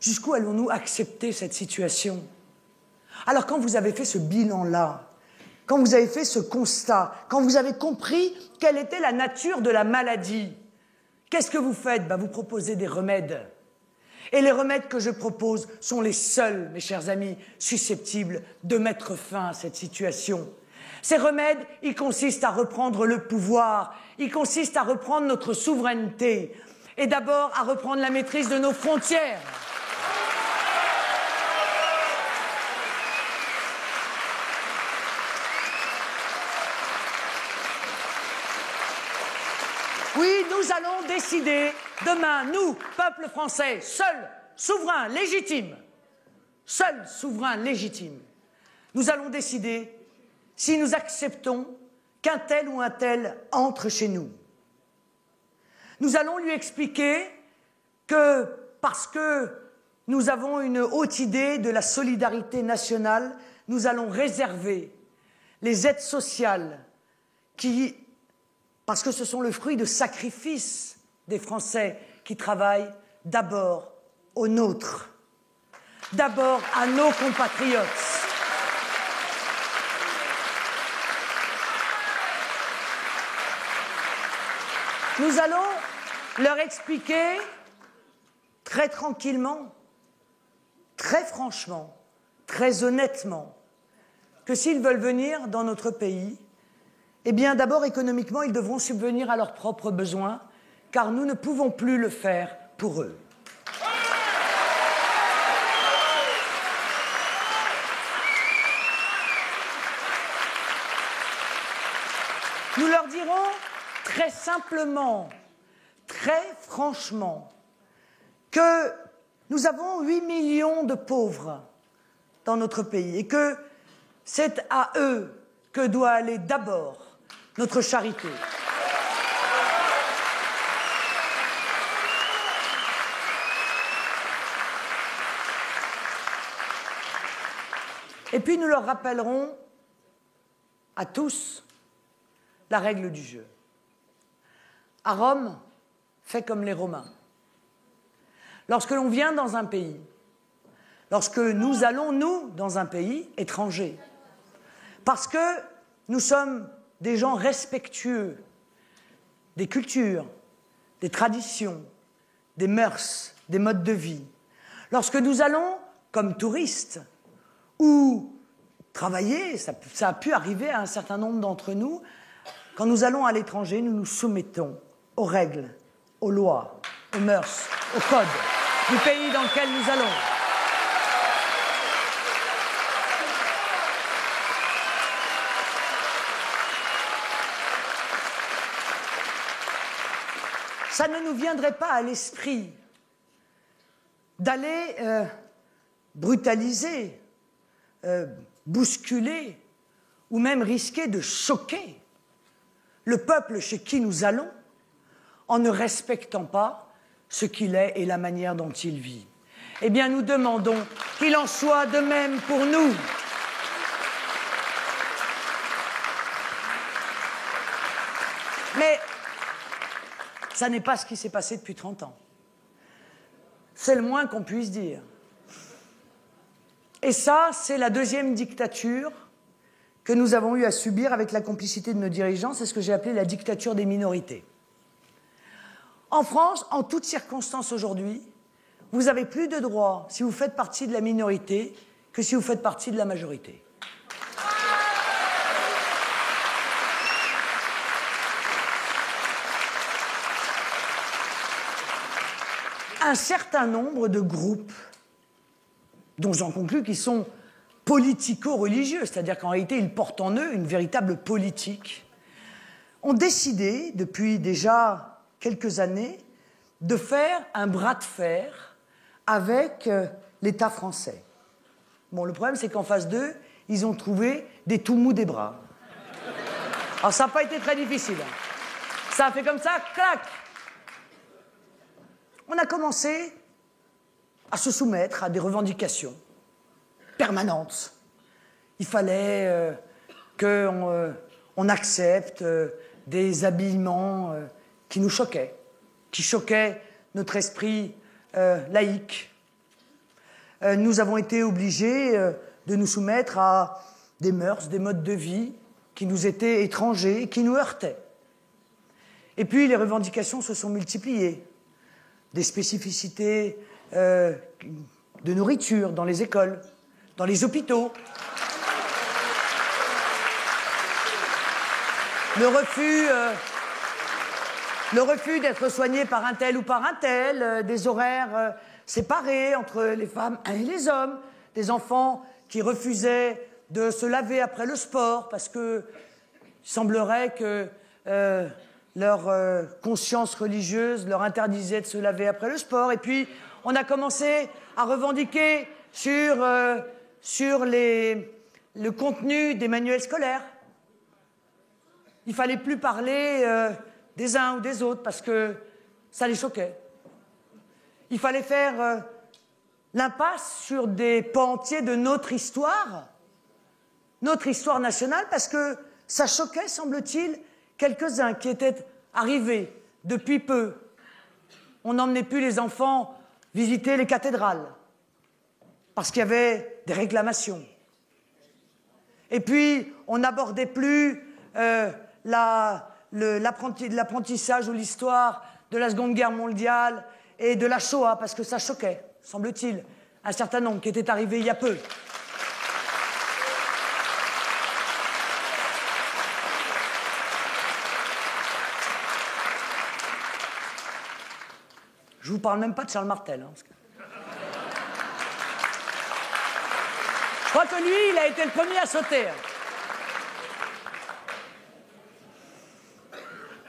Jusqu'où allons-nous accepter cette situation? Alors, quand vous avez fait ce bilan-là, quand vous avez fait ce constat, quand vous avez compris quelle était la nature de la maladie, qu'est-ce que vous faites? Vous proposez des remèdes. Et les remèdes que je propose sont les seuls, mes chers amis, susceptibles de mettre fin à cette situation. Ces remèdes, ils consistent à reprendre le pouvoir, ils consistent à reprendre notre souveraineté et d'abord à reprendre la maîtrise de nos frontières. Oui, nous allons décider demain, nous, peuple français, seul souverain légitime, nous allons décider si nous acceptons qu'un tel ou un tel entre chez nous. Nous allons lui expliquer que, parce que nous avons une haute idée de la solidarité nationale, nous allons réserver les aides sociales qui, parce que ce sont le fruit de sacrifices des Français qui travaillent, d'abord aux nôtres, d'abord à nos compatriotes. Nous allons leur expliquer très tranquillement, très franchement, très honnêtement, que s'ils veulent venir dans notre pays, Eh bien, d'abord, économiquement, ils devront subvenir à leurs propres besoins, car nous ne pouvons plus le faire pour eux. Nous leur dirons très simplement, très franchement, que nous avons 8 millions de pauvres dans notre pays et que c'est à eux que doit aller d'abord notre charité. Et puis nous leur rappellerons à tous la règle du jeu. À Rome, fais comme les Romains. Lorsque l'on vient dans un pays, lorsque nous allons, nous, dans un pays étranger, parce que nous sommes des gens respectueux des cultures, des traditions, des mœurs, des modes de vie, lorsque nous allons comme touristes ou travailler, ça a pu arriver à un certain nombre d'entre nous, quand nous allons à l'étranger, nous nous soumettons aux règles, aux lois, aux mœurs, aux codes du pays dans lequel nous allons. Ça ne nous viendrait pas à l'esprit d'aller brutaliser, bousculer ou même risquer de choquer le peuple chez qui nous allons en ne respectant pas ce qu'il est et la manière dont il vit. Eh bien, nous demandons qu'il en soit de même pour nous. Mais ça n'est pas ce qui s'est passé depuis 30 ans. C'est le moins qu'on puisse dire. Et ça, c'est la deuxième dictature que nous avons eu à subir avec la complicité de nos dirigeants. C'est ce que j'ai appelé la dictature des minorités. En France, en toutes circonstances aujourd'hui, vous avez plus de droits si vous faites partie de la minorité que si vous faites partie de la majorité. Un certain nombre de groupes, dont j'en conclus qu'ils sont politico-religieux, c'est-à-dire qu'en réalité ils portent en eux une véritable politique, ont décidé, depuis déjà quelques années, de faire un bras de fer avec l'État français. Bon, le problème c'est qu'en face d'eux, ils ont trouvé des tout mous des bras. Alors ça n'a pas été très difficile. Ça a fait comme ça, clac. On a commencé à se soumettre à des revendications permanentes. Il fallait qu'on accepte des habillements qui nous choquaient, qui choquaient notre esprit laïque. Nous avons été obligés de nous soumettre à des mœurs, des modes de vie qui nous étaient étrangers et qui nous heurtaient. Et puis les revendications se sont multipliées. Des spécificités de nourriture dans les écoles, dans les hôpitaux. Le refus d'être soigné par un tel ou par un tel, des horaires séparés entre les femmes et les hommes, des enfants qui refusaient de se laver après le sport parce que il semblerait que leur conscience religieuse leur interdisait de se laver après le sport. Et puis, on a commencé à revendiquer sur le contenu des manuels scolaires. Il ne fallait plus parler des uns ou des autres parce que ça les choquait. Il fallait faire l'impasse sur des pans entiers de notre histoire nationale, parce que ça choquait, semble-t-il, quelques-uns qui étaient arrivés depuis peu. On n'emmenait plus les enfants visiter les cathédrales parce qu'il y avait des réclamations. Et puis, on n'abordait plus l'apprentissage ou l'histoire de la Seconde Guerre mondiale et de la Shoah parce que ça choquait, semble-t-il, un certain nombre qui étaient arrivés il y a peu. Je vous parle même pas de Charles Martel. Hein, parce que... Je crois que lui, il a été le premier à sauter.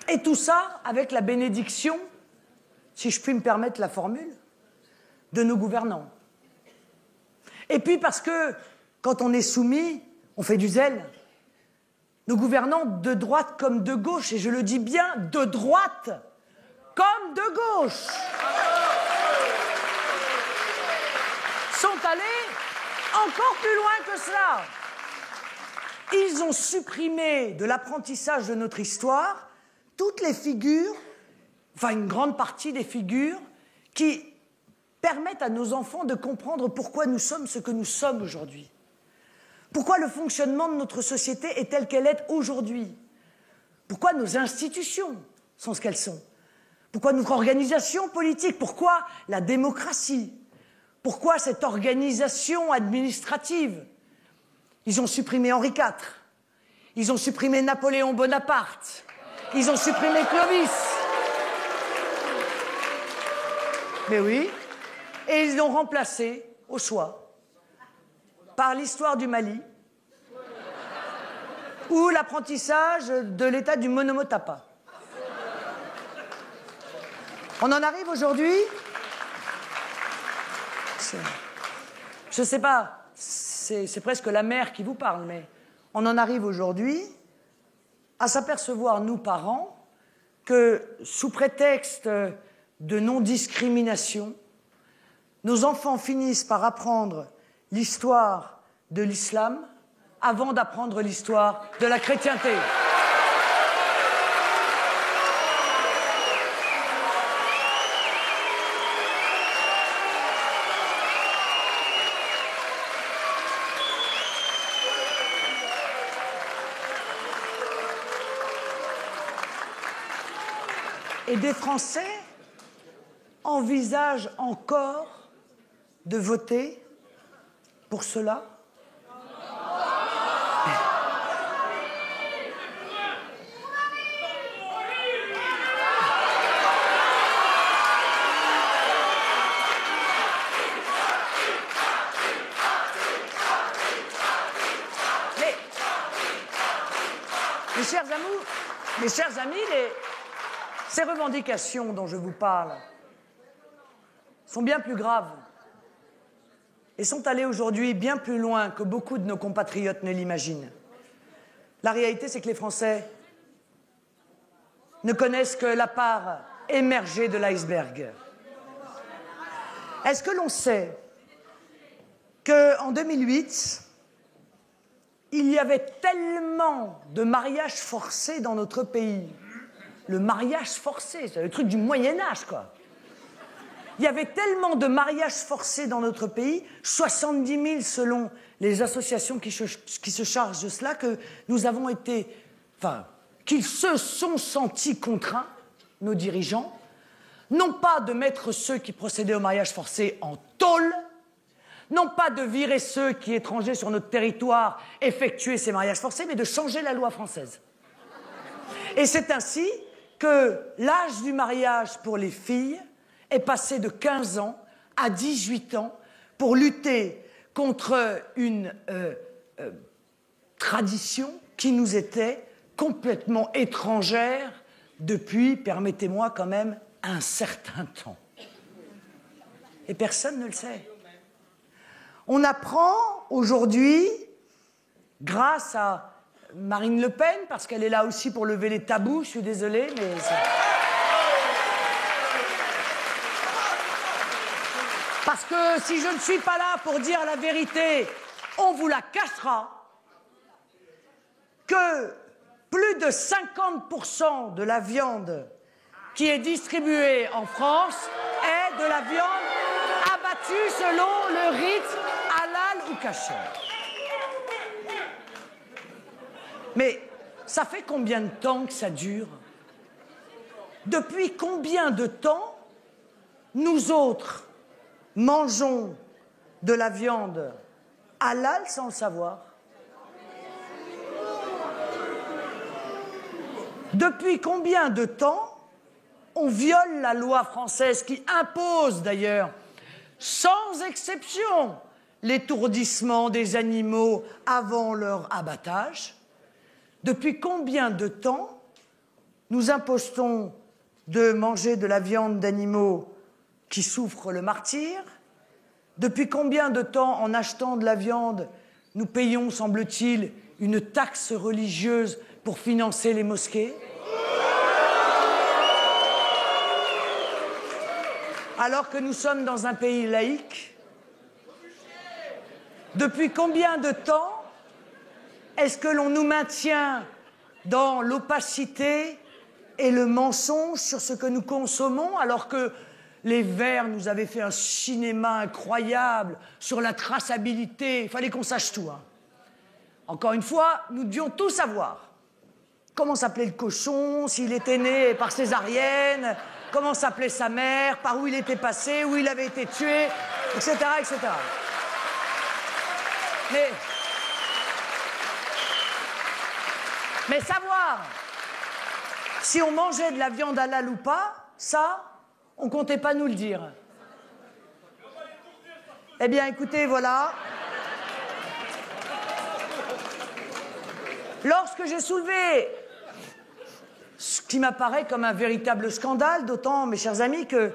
Et tout ça avec la bénédiction, si je puis me permettre la formule, de nos gouvernants. Et puis parce que, quand on est soumis, on fait du zèle. Nos gouvernants, de droite comme de gauche, et je le dis bien, de droite comme de gauche, sont allés encore plus loin que cela. Ils ont supprimé de l'apprentissage de notre histoire toutes les figures, enfin une grande partie des figures, qui permettent à nos enfants de comprendre pourquoi nous sommes ce que nous sommes aujourd'hui. Pourquoi le fonctionnement de notre société est tel qu'elle est aujourd'hui? Pourquoi nos institutions sont ce qu'elles sont? Pourquoi notre organisation politique? Pourquoi la démocratie? Pourquoi cette organisation administrative? Ils ont supprimé Henri IV. Ils ont supprimé Napoléon Bonaparte. Ils ont supprimé Clovis. Mais oui. Et ils l'ont remplacé, au choix, par l'histoire du Mali ou l'apprentissage de l'état du Monomotapa. On en arrive aujourd'hui, je ne sais pas, c'est presque la mère qui vous parle, mais on en arrive aujourd'hui à s'apercevoir, nous parents, que sous prétexte de non-discrimination, nos enfants finissent par apprendre l'histoire de l'islam avant d'apprendre l'histoire de la chrétienté. Et des Français envisagent encore de voter pour cela? Mais, mes chers amis, ces revendications dont je vous parle sont bien plus graves et sont allées aujourd'hui bien plus loin que beaucoup de nos compatriotes ne l'imaginent. La réalité, c'est que les Français ne connaissent que la part émergée de l'iceberg. Est-ce que l'on sait qu'en 2008, il y avait tellement de mariages forcés dans notre pays? Le mariage forcé, c'est le truc du Moyen-Âge, quoi. Il y avait tellement de mariages forcés dans notre pays, 70 000 selon les associations qui se chargent de cela, que nous avons été... Enfin, qu'ils se sont sentis contraints, nos dirigeants, non pas de mettre ceux qui procédaient au mariage forcé en tôle, non pas de virer ceux qui, étrangers sur notre territoire, effectuaient ces mariages forcés, mais de changer la loi française. Et c'est ainsi que l'âge du mariage pour les filles est passé de 15 ans à 18 ans pour lutter contre une tradition qui nous était complètement étrangère depuis, permettez-moi quand même, un certain temps. Et personne ne le sait. On apprend aujourd'hui, grâce à Marine Le Pen, parce qu'elle est là aussi pour lever les tabous, je suis désolée, mais... Parce que si je ne suis pas là pour dire la vérité, on vous la cachera, que plus de 50% de la viande qui est distribuée en France est de la viande abattue selon le rite halal ou kasher. Mais ça fait combien de temps que ça dure? Depuis combien de temps nous autres mangeons de la viande halal sans le savoir? Depuis combien de temps on viole la loi française qui impose d'ailleurs, sans exception, l'étourdissement des animaux avant leur abattage. Depuis combien de temps nous impose-t-on de manger de la viande d'animaux qui souffrent le martyre? Depuis combien de temps, en achetant de la viande, nous payons, semble-t-il, une taxe religieuse pour financer les mosquées? Alors que nous sommes dans un pays laïque? Depuis combien de temps est-ce que l'on nous maintient dans l'opacité et le mensonge sur ce que nous consommons, alors que les Verts nous avaient fait un cinéma incroyable sur la traçabilité? Il fallait qu'on sache tout. Hein. Encore une fois, nous devions tout savoir. Comment s'appelait le cochon, s'il était né par césarienne, comment s'appelait sa mère, par où il était passé, où il avait été tué, etc., etc. Mais savoir si on mangeait de la viande halal ou pas, ça, on ne comptait pas nous le dire. Eh bien, écoutez, voilà. Lorsque j'ai soulevé ce qui m'apparaît comme un véritable scandale, d'autant, mes chers amis, qu'il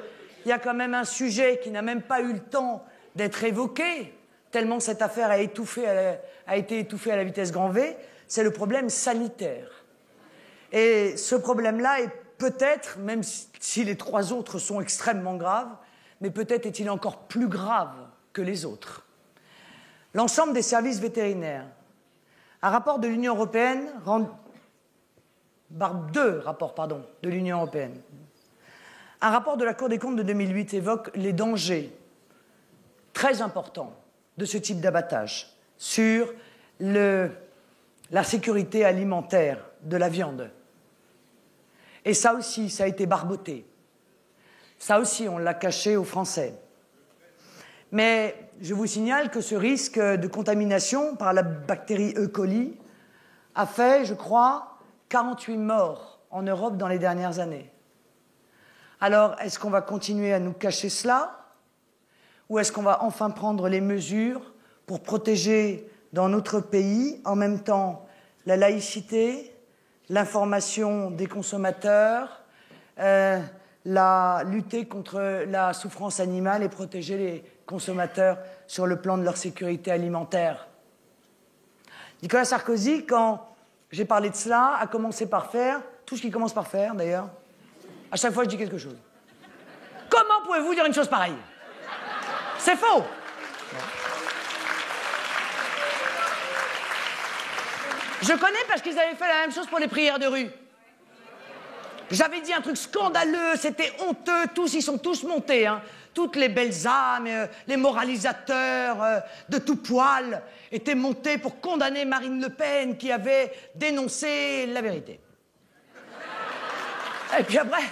y a quand même un sujet qui n'a même pas eu le temps d'être évoqué, tellement cette affaire a été étouffée à la vitesse grand V, c'est le problème sanitaire. Et ce problème-là est peut-être, même si les trois autres sont extrêmement graves, mais peut-être est-il encore plus grave que les autres. L'ensemble des services vétérinaires. Un rapport de l'Union européenne, deux rapports, de l'Union européenne. Un rapport de la Cour des comptes de 2008 évoque les dangers très importants de ce type d'abattage sur la sécurité alimentaire de la viande. Et ça aussi, ça a été barboté. Ça aussi, on l'a caché aux Français. Mais je vous signale que ce risque de contamination par la bactérie E. coli a fait, je crois, 48 morts en Europe dans les dernières années. Alors, est-ce qu'on va continuer à nous cacher cela? Ou est-ce qu'on va enfin prendre les mesures pour protéger dans notre pays, en même temps, la laïcité, l'information des consommateurs, lutter contre la souffrance animale et protéger les consommateurs sur le plan de leur sécurité alimentaire? Nicolas Sarkozy, quand j'ai parlé de cela, a commencé par faire, tout ce qu'il commence par faire d'ailleurs, à chaque fois je dis quelque chose. Comment pouvez-vous dire une chose pareille? C'est faux! Je connais parce qu'ils avaient fait la même chose pour les prières de rue. J'avais dit un truc scandaleux, c'était honteux, ils sont tous montés, hein. Toutes les belles âmes, les moralisateurs de tout poil étaient montés pour condamner Marine Le Pen qui avait dénoncé la vérité. Et puis après...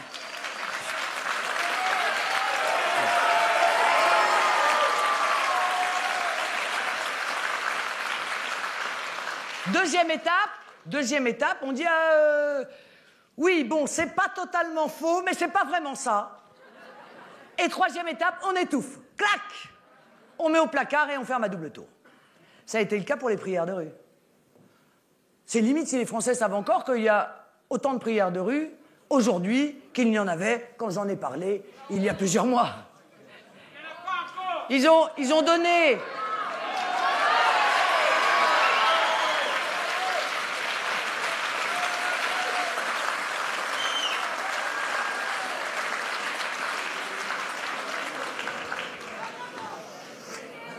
Deuxième étape, on dit oui, bon, c'est pas totalement faux, mais c'est pas vraiment ça. Et troisième étape, on étouffe. Clac! On met au placard et on ferme à double tour. Ça a été le cas pour les prières de rue. C'est limite si les Français savent encore qu'il y a autant de prières de rue aujourd'hui qu'il n'y en avait quand j'en ai parlé il y a plusieurs mois. Ils ont donné...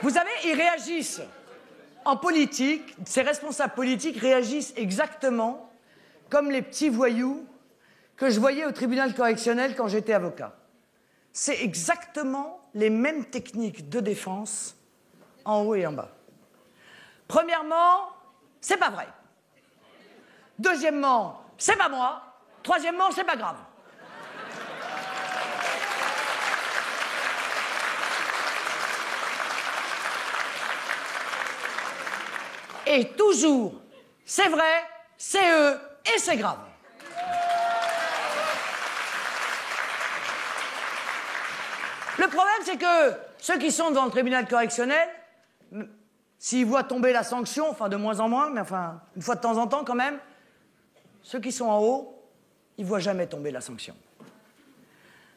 Vous savez, ils réagissent en politique, ces responsables politiques réagissent exactement comme les petits voyous que je voyais au tribunal correctionnel quand j'étais avocat. C'est exactement les mêmes techniques de défense en haut et en bas. Premièrement, c'est pas vrai. Deuxièmement, c'est pas moi. Troisièmement, c'est pas grave. Et toujours, c'est vrai, c'est eux et c'est grave. Le problème, c'est que ceux qui sont devant le tribunal correctionnel, s'ils voient tomber la sanction, enfin de moins en moins, mais enfin une fois de temps en temps quand même, ceux qui sont en haut, ils ne voient jamais tomber la sanction.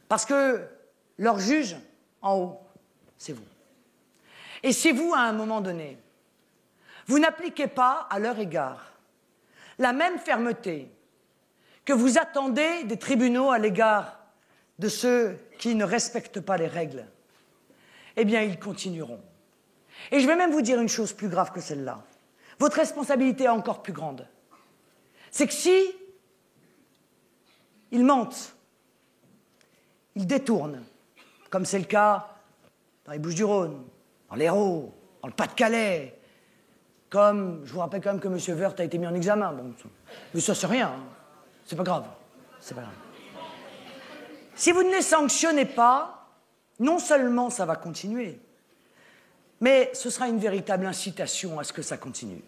Parce que leur juge en haut, c'est vous. Et si vous, à un moment donné, vous n'appliquez pas à leur égard la même fermeté que vous attendez des tribunaux à l'égard de ceux qui ne respectent pas les règles, eh bien, ils continueront. Et je vais même vous dire une chose plus grave que celle-là. Votre responsabilité est encore plus grande. C'est que si ils mentent, ils détournent, comme c'est le cas dans les Bouches-du-Rhône, dans l'Hérault, dans le Pas-de-Calais, comme, je vous rappelle quand même que M. Woerth a été mis en examen. Bon, mais ça, c'est rien. Hein. C'est pas grave. C'est pas grave. Si vous ne les sanctionnez pas, non seulement ça va continuer, mais ce sera une véritable incitation à ce que ça continue.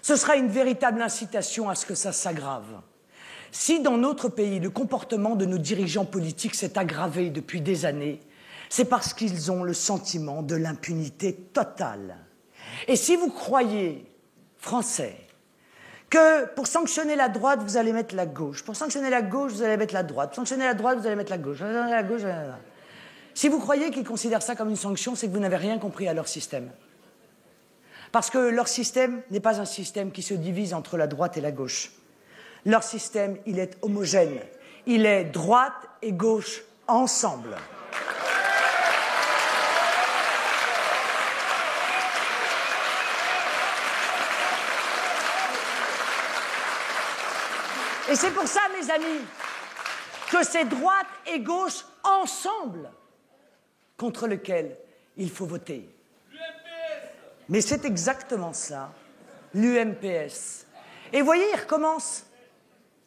Ce sera une véritable incitation à ce que ça s'aggrave. Si dans notre pays, le comportement de nos dirigeants politiques s'est aggravé depuis des années, c'est parce qu'ils ont le sentiment de l'impunité totale. Et si vous croyez, Français, que pour sanctionner la droite, vous allez mettre la gauche, pour sanctionner la gauche, vous allez mettre la droite, pour sanctionner la droite, vous allez mettre la gauche, si vous croyez qu'ils considèrent ça comme une sanction, c'est que vous n'avez rien compris à leur système. Parce que leur système n'est pas un système qui se divise entre la droite et la gauche. Leur système, il est homogène. Il est droite et gauche ensemble. Et c'est pour ça, mes amis, que c'est droite et gauche ensemble contre lequel il faut voter. Mais c'est exactement ça, l'UMPS. Et voyez,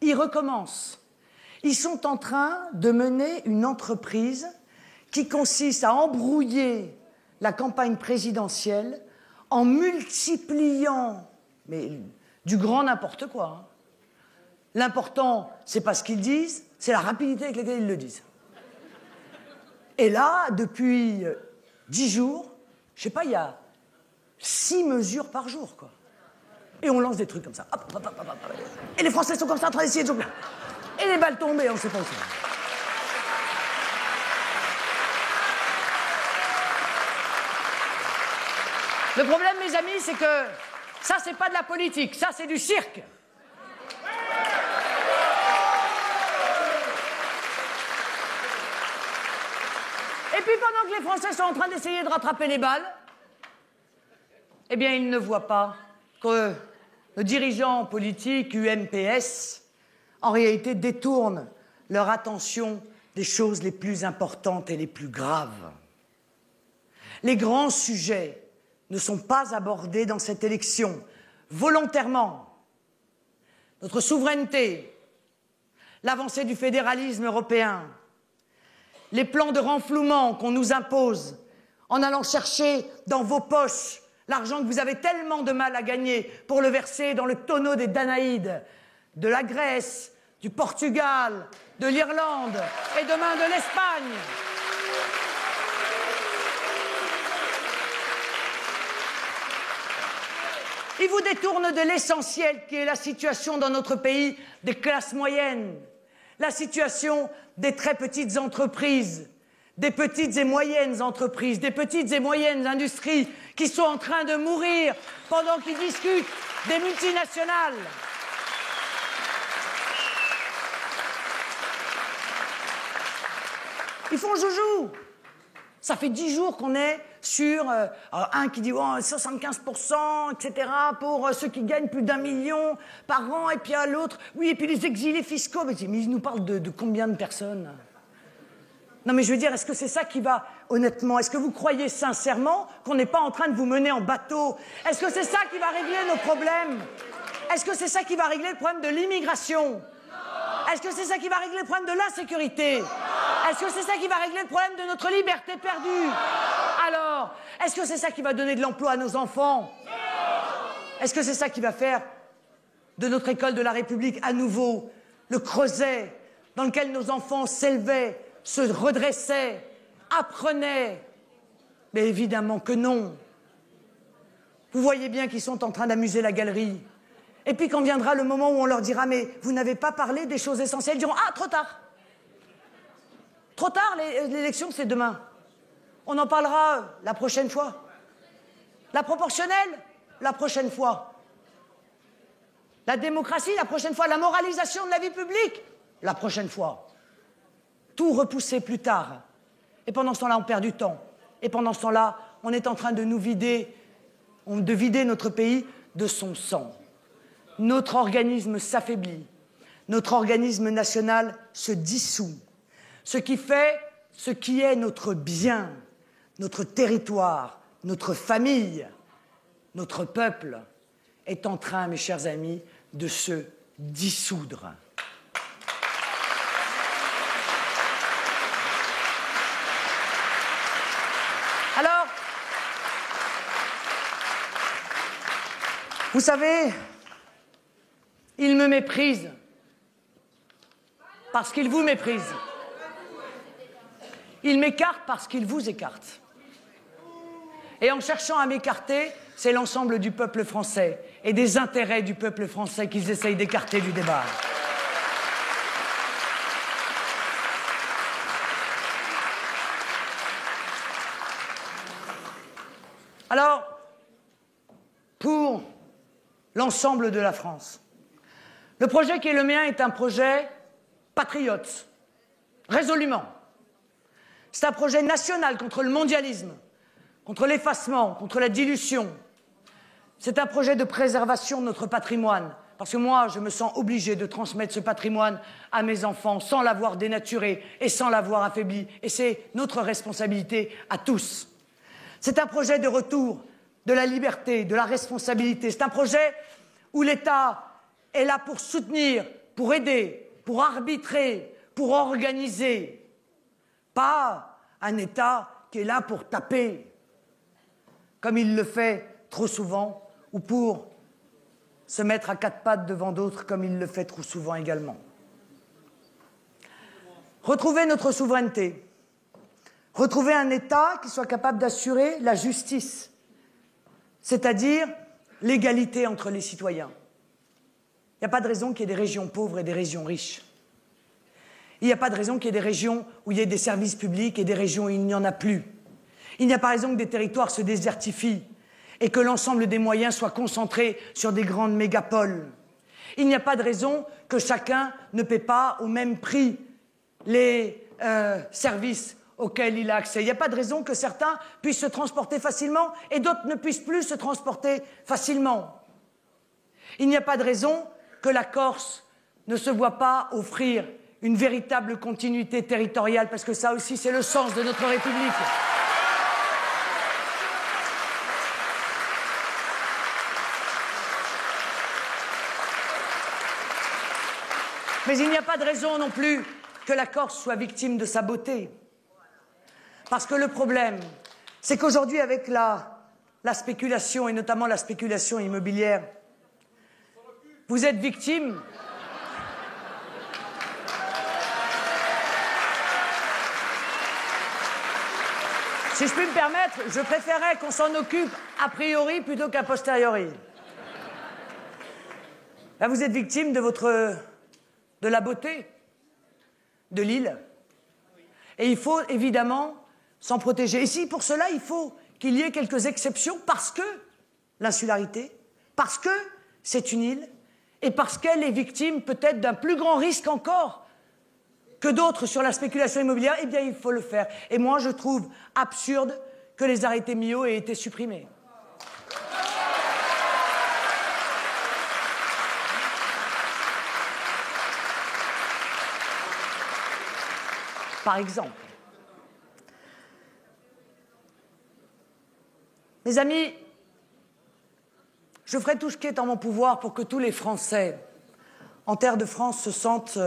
ils recommencent. Ils sont en train de mener une entreprise qui consiste à embrouiller la campagne présidentielle en multipliant, mais du grand n'importe quoi. Hein. L'important, c'est pas ce qu'ils disent, c'est la rapidité avec laquelle ils le disent. Et là, depuis 10 jours, je sais pas, il y a 6 mesures par jour, quoi. Et on lance des trucs comme ça. Hop, hop, hop, hop, hop. Et les Français sont comme ça en train d'essayer de jouer. Et les balles tombées, on ne sait pas où c'est. Le problème, mes amis, c'est que ça, c'est pas de la politique, ça, c'est du cirque. Et puis pendant que les Français sont en train d'essayer de rattraper les balles, eh bien, ils ne voient pas que le dirigeant politique UMPS, en réalité, détourne leur attention des choses les plus importantes et les plus graves. Les grands sujets ne sont pas abordés dans cette élection, volontairement. Notre souveraineté, l'avancée du fédéralisme européen, les plans de renflouement qu'on nous impose en allant chercher dans vos poches l'argent que vous avez tellement de mal à gagner pour le verser dans le tonneau des Danaïdes, de la Grèce, du Portugal, de l'Irlande et demain de l'Espagne. Ils vous détournent de l'essentiel qui est la situation dans notre pays des classes moyennes, la situation des très petites entreprises, des petites et moyennes entreprises, des petites et moyennes industries qui sont en train de mourir pendant qu'ils discutent des multinationales. Ils font joujou. Ça fait 10 jours qu'on est sur un qui dit oh, 75%, etc. pour ceux qui gagnent plus d'1 million par an, et puis à l'autre, oui, et puis les exilés fiscaux. Mais ils nous parlent de combien de personnes? Non mais je veux dire, est-ce que c'est ça qui va, honnêtement, est-ce que vous croyez sincèrement qu'on n'est pas en train de vous mener en bateau? Est-ce que c'est ça qui va régler nos problèmes? Est-ce que c'est ça qui va régler le problème de l'immigration? Est-ce que c'est ça qui va régler le problème de l'insécurité? Est-ce que c'est ça qui va régler le problème de notre liberté perdue? Alors, est-ce que c'est ça qui va donner de l'emploi à nos enfants? Est-ce que c'est ça qui va faire de notre école de la République à nouveau le creuset dans lequel nos enfants s'élevaient, se redressaient apprenez. Mais évidemment que non. Vous voyez bien qu'ils sont en train d'amuser la galerie. Et puis quand viendra le moment où on leur dira « Mais vous n'avez pas parlé des choses essentielles », ils diront « Ah, trop tard !» Trop tard, l'élection, c'est demain. On en parlera la prochaine fois. La proportionnelle, la prochaine fois. La démocratie, la prochaine fois. La moralisation de la vie publique, la prochaine fois. Tout repoussé plus tard. Et pendant ce temps-là, on perd du temps. Et pendant ce temps-là, on est en train de nous vider, de vider notre pays de son sang. Notre organisme s'affaiblit. Notre organisme national se dissout. Ce qui fait ce qui est notre bien, notre territoire, notre famille, notre peuple, est en train, mes chers amis, de se dissoudre. Alors, vous savez, ils me méprisent parce qu'ils vous méprisent. Ils m'écartent parce qu'ils vous écartent. Et en cherchant à m'écarter, c'est l'ensemble du peuple français et des intérêts du peuple français qu'ils essayent d'écarter du débat. Alors, pour l'ensemble de la France, le projet qui est le mien est un projet patriote, résolument. C'est un projet national contre le mondialisme, contre l'effacement, contre la dilution. C'est un projet de préservation de notre patrimoine. Parce que moi, je me sens obligé de transmettre ce patrimoine à mes enfants sans l'avoir dénaturé et sans l'avoir affaibli. Et c'est notre responsabilité à tous. C'est un projet de retour de la liberté, de la responsabilité. C'est un projet où l'État est là pour soutenir, pour aider, pour arbitrer, pour organiser. Pas un État qui est là pour taper, comme il le fait trop souvent, ou pour se mettre à quatre pattes devant d'autres, comme il le fait trop souvent également. Retrouver notre souveraineté, retrouver un État qui soit capable d'assurer la justice, c'est-à-dire l'égalité entre les citoyens. Il n'y a pas de raison qu'il y ait des régions pauvres et des régions riches. Il n'y a pas de raison qu'il y ait des régions où il y ait des services publics et des régions où il n'y en a plus. Il n'y a pas raison que des territoires se désertifient et que l'ensemble des moyens soient concentrés sur des grandes mégapoles. Il n'y a pas de raison que chacun ne paie pas au même prix les services auxquels il a accès. Il n'y a pas de raison que certains puissent se transporter facilement et d'autres ne puissent plus se transporter facilement. Il n'y a pas de raison que la Corse ne se voit pas offrir une véritable continuité territoriale, parce que ça aussi, c'est le sens de notre République. Mais il n'y a pas de raison non plus que la Corse soit victime de sa beauté. Parce que le problème, c'est qu'aujourd'hui, avec la spéculation, et notamment la spéculation immobilière, vous êtes victime Si je puis me permettre, je préférerais qu'on s'en occupe a priori plutôt qu'a posteriori. Là, vous êtes victime de la beauté de l'île. Et il faut évidemment s'en protéger. Et si pour cela, il faut qu'il y ait quelques exceptions, parce que l'insularité, parce que c'est une île, et parce qu'elle est victime peut-être d'un plus grand risque encore que d'autres sur la spéculation immobilière, eh bien il faut le faire. Et moi je trouve absurde que les arrêtés Millau aient été supprimés. Par exemple. Mes amis, je ferai tout ce qui est en mon pouvoir pour que tous les Français, en terre de France, se sentent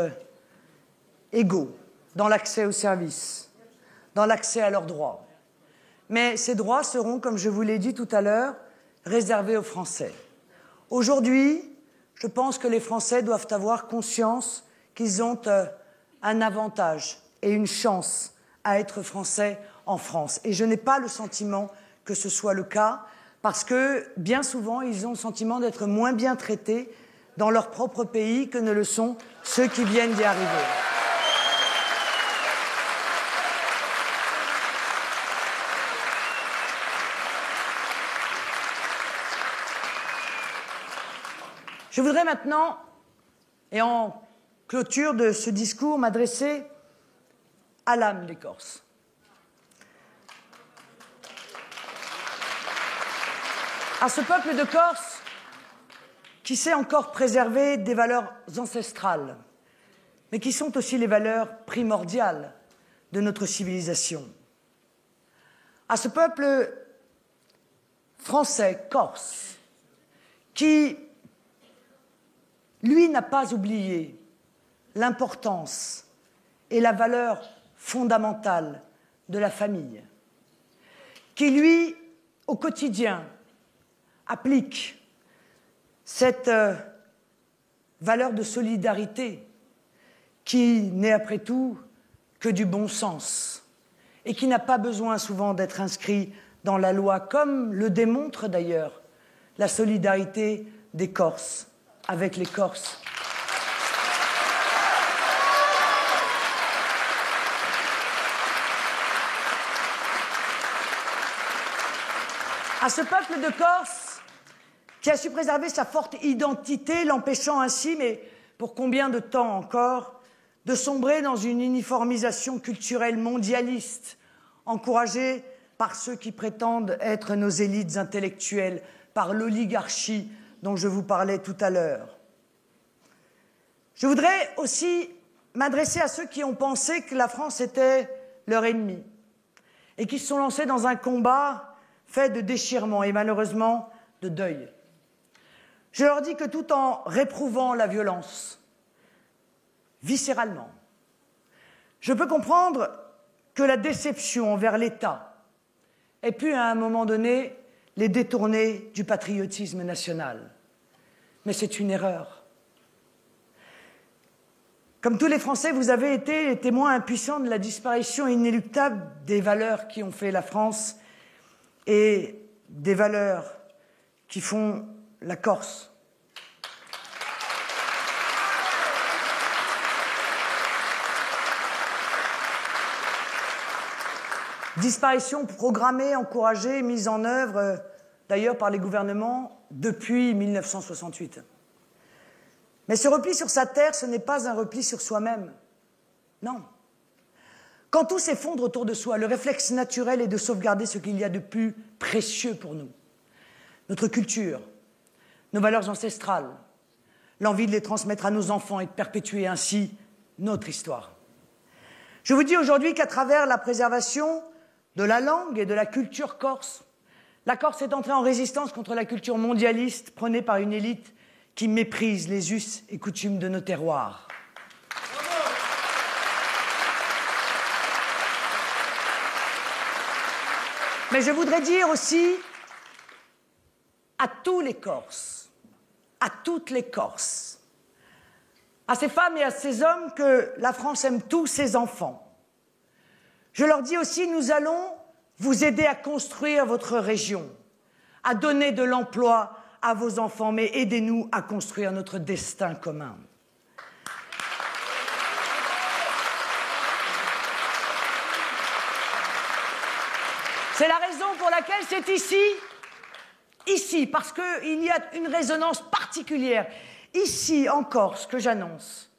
égaux dans l'accès aux services, dans l'accès à leurs droits. Mais ces droits seront, comme je vous l'ai dit tout à l'heure, réservés aux Français. Aujourd'hui, je pense que les Français doivent avoir conscience qu'ils ont un avantage et une chance à être Français en France. Et je n'ai pas le sentiment que ce soit le cas, parce que bien souvent, ils ont le sentiment d'être moins bien traités dans leur propre pays que ne le sont ceux qui viennent d'y arriver. Je voudrais maintenant, et en clôture de ce discours, m'adresser à l'âme des Corses. À ce peuple de Corse qui sait encore préserver des valeurs ancestrales, mais qui sont aussi les valeurs primordiales de notre civilisation. À ce peuple français, corse, qui, lui, n'a pas oublié l'importance et la valeur fondamentale de la famille, qui, lui, au quotidien, applique cette valeur de solidarité qui n'est après tout que du bon sens et qui n'a pas besoin souvent d'être inscrit dans la loi, comme le démontre d'ailleurs la solidarité des Corses avec les Corses. À ce peuple de Corse qui a su préserver sa forte identité, l'empêchant ainsi, mais pour combien de temps encore, de sombrer dans une uniformisation culturelle mondialiste, encouragée par ceux qui prétendent être nos élites intellectuelles, par l'oligarchie dont je vous parlais tout à l'heure. Je voudrais aussi m'adresser à ceux qui ont pensé que la France était leur ennemi et qui se sont lancés dans un combat fait de déchirement et malheureusement de deuil. Je leur dis que tout en réprouvant la violence, viscéralement, je peux comprendre que la déception envers l'État ait pu à un moment donné les détourner du patriotisme national. Mais c'est une erreur. Comme tous les Français, vous avez été les témoins impuissants de la disparition inéluctable des valeurs qui ont fait la France et des valeurs qui font la Corse. Disparition programmée, encouragée, mise en œuvre, d'ailleurs par les gouvernements depuis 1968. Mais ce repli sur sa terre, ce n'est pas un repli sur soi-même. Non. Quand tout s'effondre autour de soi, le réflexe naturel est de sauvegarder ce qu'il y a de plus précieux pour nous. Notre culture, nos valeurs ancestrales, l'envie de les transmettre à nos enfants et de perpétuer ainsi notre histoire. Je vous dis aujourd'hui qu'à travers la préservation de la langue et de la culture corse, la Corse est entrée en résistance contre la culture mondialiste prônée par une élite qui méprise les us et coutumes de nos terroirs. Mais je voudrais dire aussi à tous les Corses, à toutes les Corses, à ces femmes et à ces hommes que la France aime tous ses enfants. Je leur dis aussi, nous allons vous aider à construire votre région, à donner de l'emploi à vos enfants, mais aidez-nous à construire notre destin commun. C'est la raison pour laquelle c'est ici, parce qu'il y a une résonance particulière, ici en Corse, que j'annonce,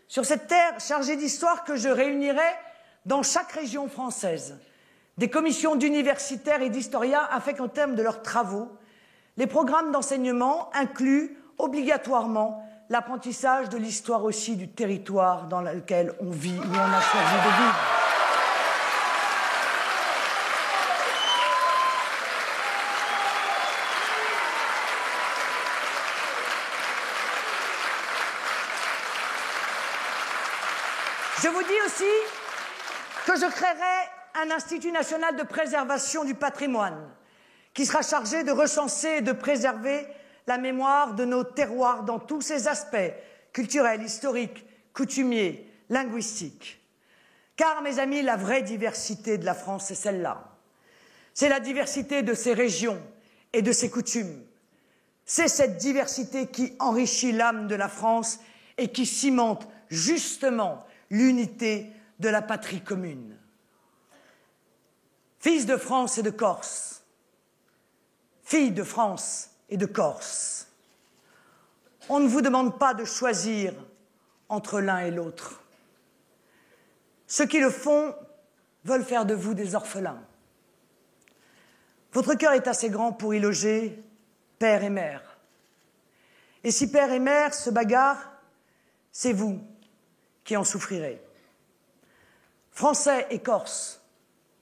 sur cette terre chargée d'histoire que je réunirai dans chaque région française, des commissions d'universitaires et d'historiens afin qu'au terme de leurs travaux, les programmes d'enseignement incluent obligatoirement l'apprentissage de l'histoire aussi du territoire dans lequel on vit, où on a choisi de vivre. Je vous dis aussi que je créerai un Institut national de préservation du patrimoine qui sera chargé de recenser et de préserver la mémoire de nos terroirs dans tous ses aspects, culturels, historiques, coutumiers, linguistiques. Car, mes amis, la vraie diversité de la France, c'est celle-là. C'est la diversité de ses régions et de ses coutumes. C'est cette diversité qui enrichit l'âme de la France et qui cimente justement l'unité de la patrie commune. Fils de France et de Corse, fille de France et de Corse, on ne vous demande pas de choisir entre l'un et l'autre. Ceux qui le font veulent faire de vous des orphelins. Votre cœur est assez grand pour y loger père et mère. Et si père et mère se bagarrent, c'est vous qui en souffrirez. Français et Corse,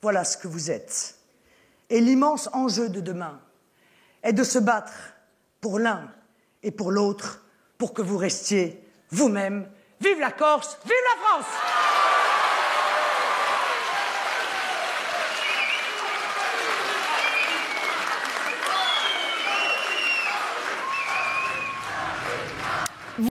voilà ce que vous êtes. Et l'immense enjeu de demain est de se battre pour l'un et pour l'autre, pour que vous restiez vous-même. Vive la Corse, vive la France!